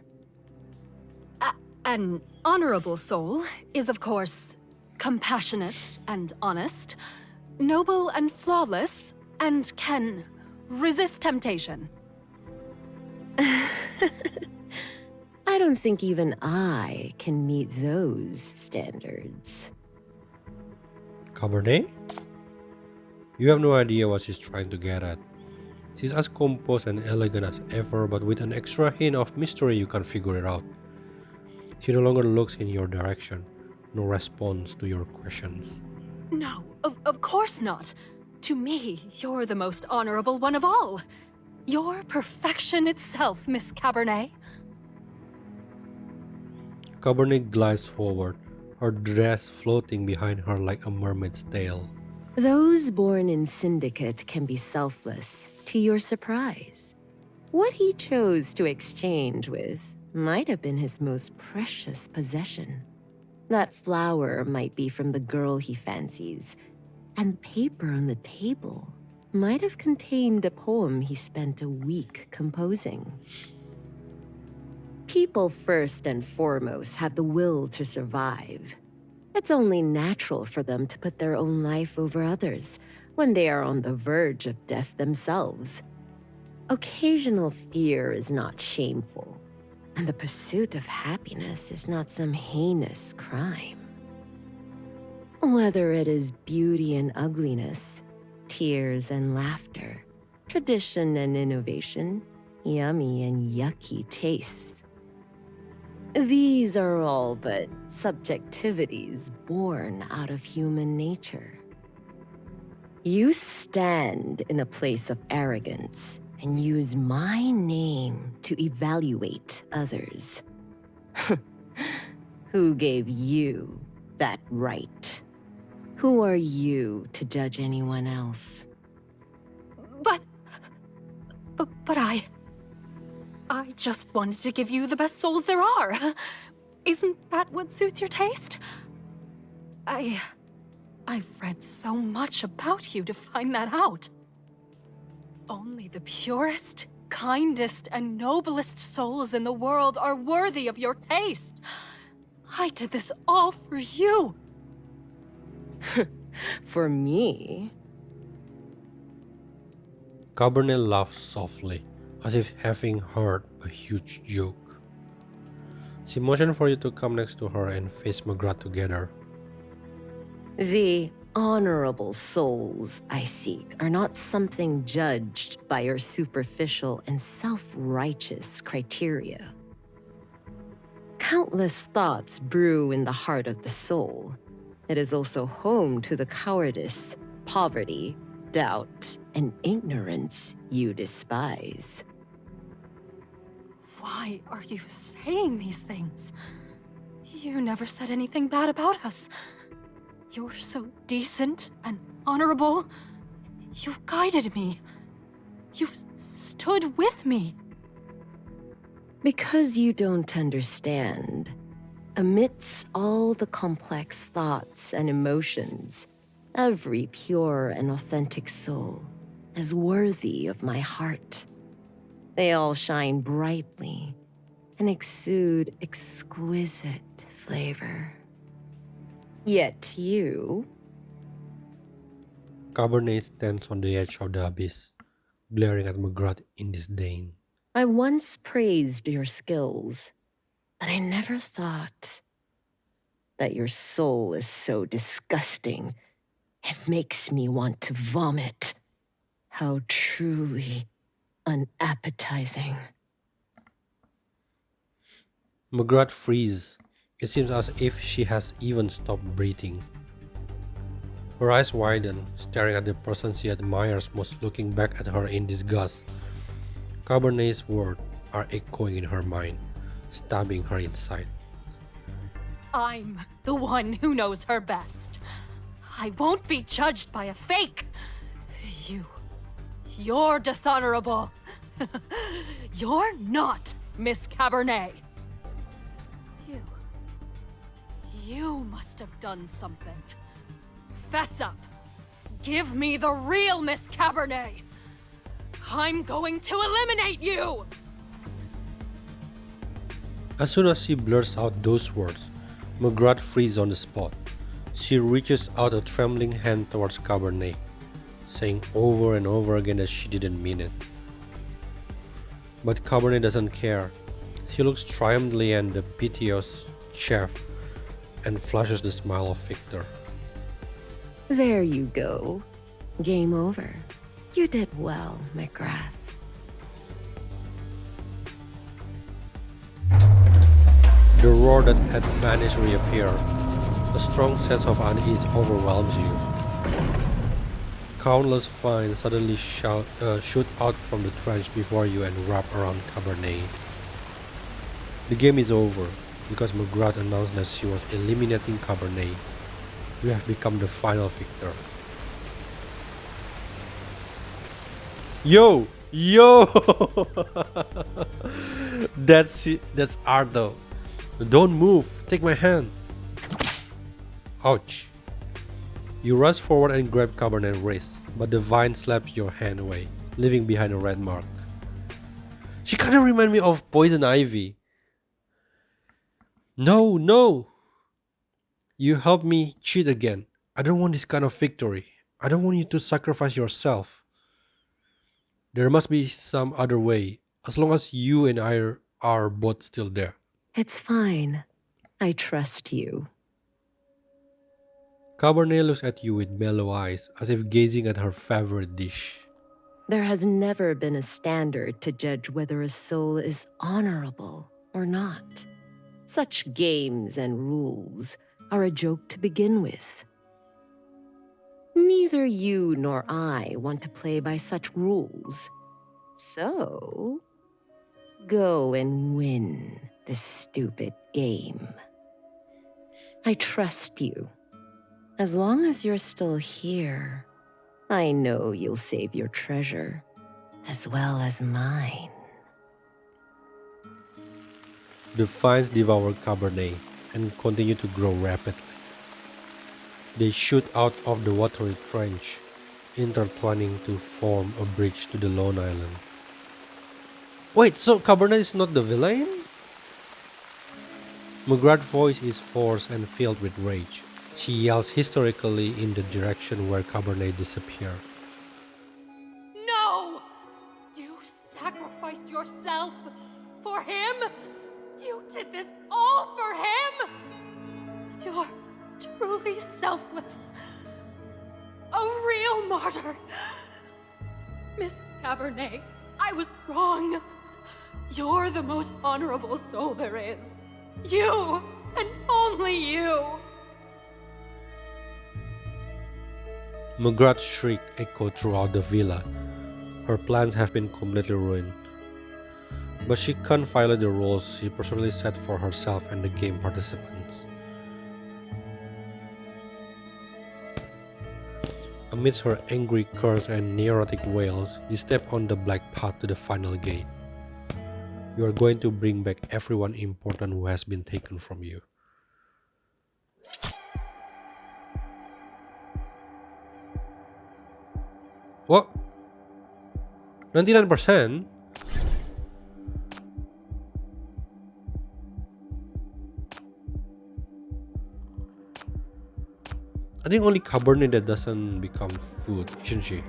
An honorable soul is, of course, compassionate and honest, noble and flawless, and can resist temptation. I don't think even I can meet those standards. Cabernet? You have no idea what she's trying to get at. She's as composed and elegant as ever, but with an extra hint of mystery you can't figure it out. She no longer looks in your direction, no response to your questions. No, of course not. To me, you're the most honorable one of all. You're perfection itself, Miss Cabernet. Cabernet glides forward, her dress floating behind her like a mermaid's tail. Those born in Syndicate can be selfless, to your surprise. What he chose to exchange with might have been his most precious possession. That flower might be from the girl he fancies, and paper on the table might have contained a poem he spent a week composing. People first and foremost have the will to survive. It's only natural for them to put their own life over others when they are on the verge of death themselves. Occasional fear is not shameful, And the pursuit of happiness is not some heinous crime. Whether it is beauty and ugliness, tears and laughter, tradition and innovation, yummy and yucky tastes. These are all but subjectivities born out of human nature. You stand in a place of arrogance and use my name to evaluate others. Who gave you that right? Who are you to judge anyone else? But I just wanted to give you the best souls there are. Isn't that what suits your taste? I've read so much about you to find that out. Only the purest, kindest, and noblest souls in the world are worthy of your taste. I did this all for you. For me? Cabernet laughed softly, as if having heard a huge joke. She motioned for you to come next to her and face McGrath together. The honorable souls I seek are not something judged by your superficial and self-righteous criteria. Countless thoughts brew in the heart of the soul. It is also home to the cowardice, poverty, doubt, and ignorance you despise. Why are you saying these things? You never said anything bad about us. You're so decent and honorable. You've guided me. You've stood with me. Because you don't understand. Amidst all the complex thoughts and emotions, every pure and authentic soul is worthy of my heart. They all shine brightly and exude exquisite flavor. Yet you... Cabernet stands on the edge of the abyss, glaring at McGrath in disdain. I once praised your skills, but I never thought that your soul is so disgusting. It makes me want to vomit. How truly unappetizing. McGrath freezes. It seems as if she has even stopped breathing. Her eyes widen, staring at the person she admires most, looking back at her in disgust. Cabernet's words are echoing in her mind, stabbing her inside. I'm the one who knows her best. I won't be judged by a fake. You're dishonorable. You're not Miss Cabernet. You must have done something. Fess up. Give me the real Miss Cabernet. I'm going to eliminate you! As soon as she blurts out those words, McGrath freezes on the spot. She reaches out a trembling hand towards Cabernet, saying over and over again that she didn't mean it. But Cabernet doesn't care. She looks triumphantly at the piteous chef and flashes the smile of victor. There you go. Game over. You did well, McGrath. The roar that had vanished reappeared. A strong sense of unease overwhelms you. Countless vines suddenly shoot out from the trench before you and wrap around Cabernet. The game is over because McGrath announced that she was eliminating Cabernet. You have become the final victor. Yo! That's art though. Don't move, take my hand. Ouch. You rush forward and grab Cabernet's wrist, but the vine slaps your hand away, leaving behind a red mark. She kinda reminds me of Poison Ivy. No! You helped me cheat again. I don't want this kind of victory. I don't want you to sacrifice yourself. There must be some other way. As long as you and I are both still there? It's fine. I trust you. Cabernet looks at you with mellow eyes, as if gazing at her favorite dish. There has never been a standard to judge whether a soul is honorable or not. Such games and rules are a joke to begin with. Neither you nor I want to play by such rules. So, go and win this stupid game. I trust you. As long as you're still here, I know you'll save your treasure, as well as mine. The vines devour Cabernet and continue to grow rapidly. They shoot out of the watery trench, intertwining to form a bridge to the lone island. Wait, so Cabernet is not the villain? McGrath's voice is hoarse and filled with rage. She yells hysterically in the direction where Cabernet disappeared. No! You sacrificed yourself for him? You did this all for him? You're truly selfless. A real martyr. Miss Cabernet, I was wrong. You're the most honorable soul there is. You, and only you. McGrath's shriek echoed throughout the villa. Her plans have been completely ruined. But she can't violate the rules she personally set for herself and the game participants. Amidst her angry curse and neurotic wails, you step on the black path to the final gate. You are going to bring back everyone important who has been taken from you. What? 99%? I think only Cabernet that doesn't become food, isn't she?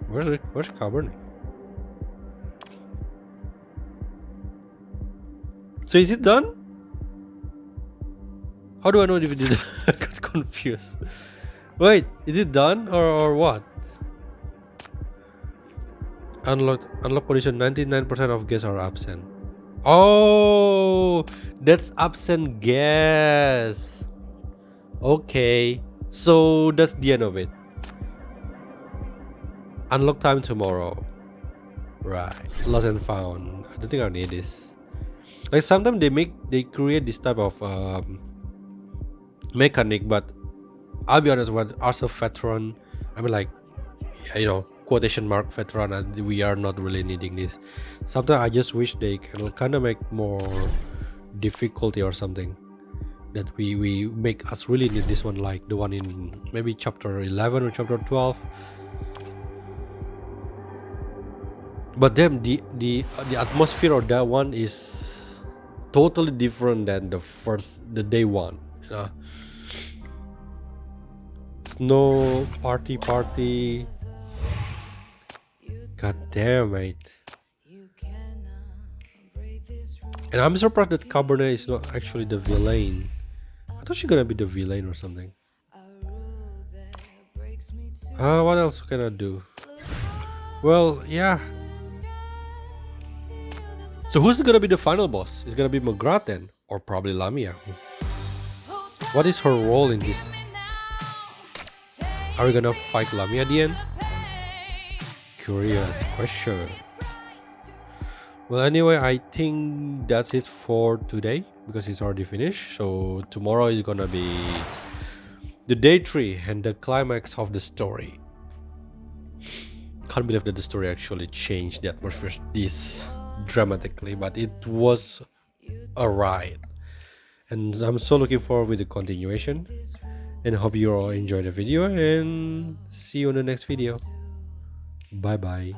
Where's Cabernet? So is it done? How do I know if it is? I got confused. Wait, is it done or what? Unlock condition, 99% of guests are absent. Oh, that's absent guests. Okay, so that's the end of it. Unlock time tomorrow. Right, lost and found. I don't think I need this. Like sometimes they create this type of mechanic, but I'll be honest, with as a veteran, I mean, like, you know, quotation mark veteran, and we are not really needing this. Sometimes I just wish they can kind of make more difficulty or something, that we make us really need this one, like the one in maybe chapter 11 or chapter 12. But then the atmosphere of that one is totally different than the day one, you know. Snow party. God damn, mate. And I'm surprised that Cabernet is not actually the villain. I thought she's gonna be the villain or something. What else can I do? Well, yeah. So who's gonna be the final boss? It's gonna be McGrath then, or probably Lamia. What is her role in this? Are we gonna fight Lamia at the end? Curious question. Well, anyway, I think that's it for today because it's already finished. So tomorrow is gonna be the day 3 and the climax of the story. Can't believe that the story actually changed the atmosphere this dramatically, but it was a ride. And I'm so looking forward with the continuation. And hope you all enjoyed the video, and see you in the next video. Bye bye.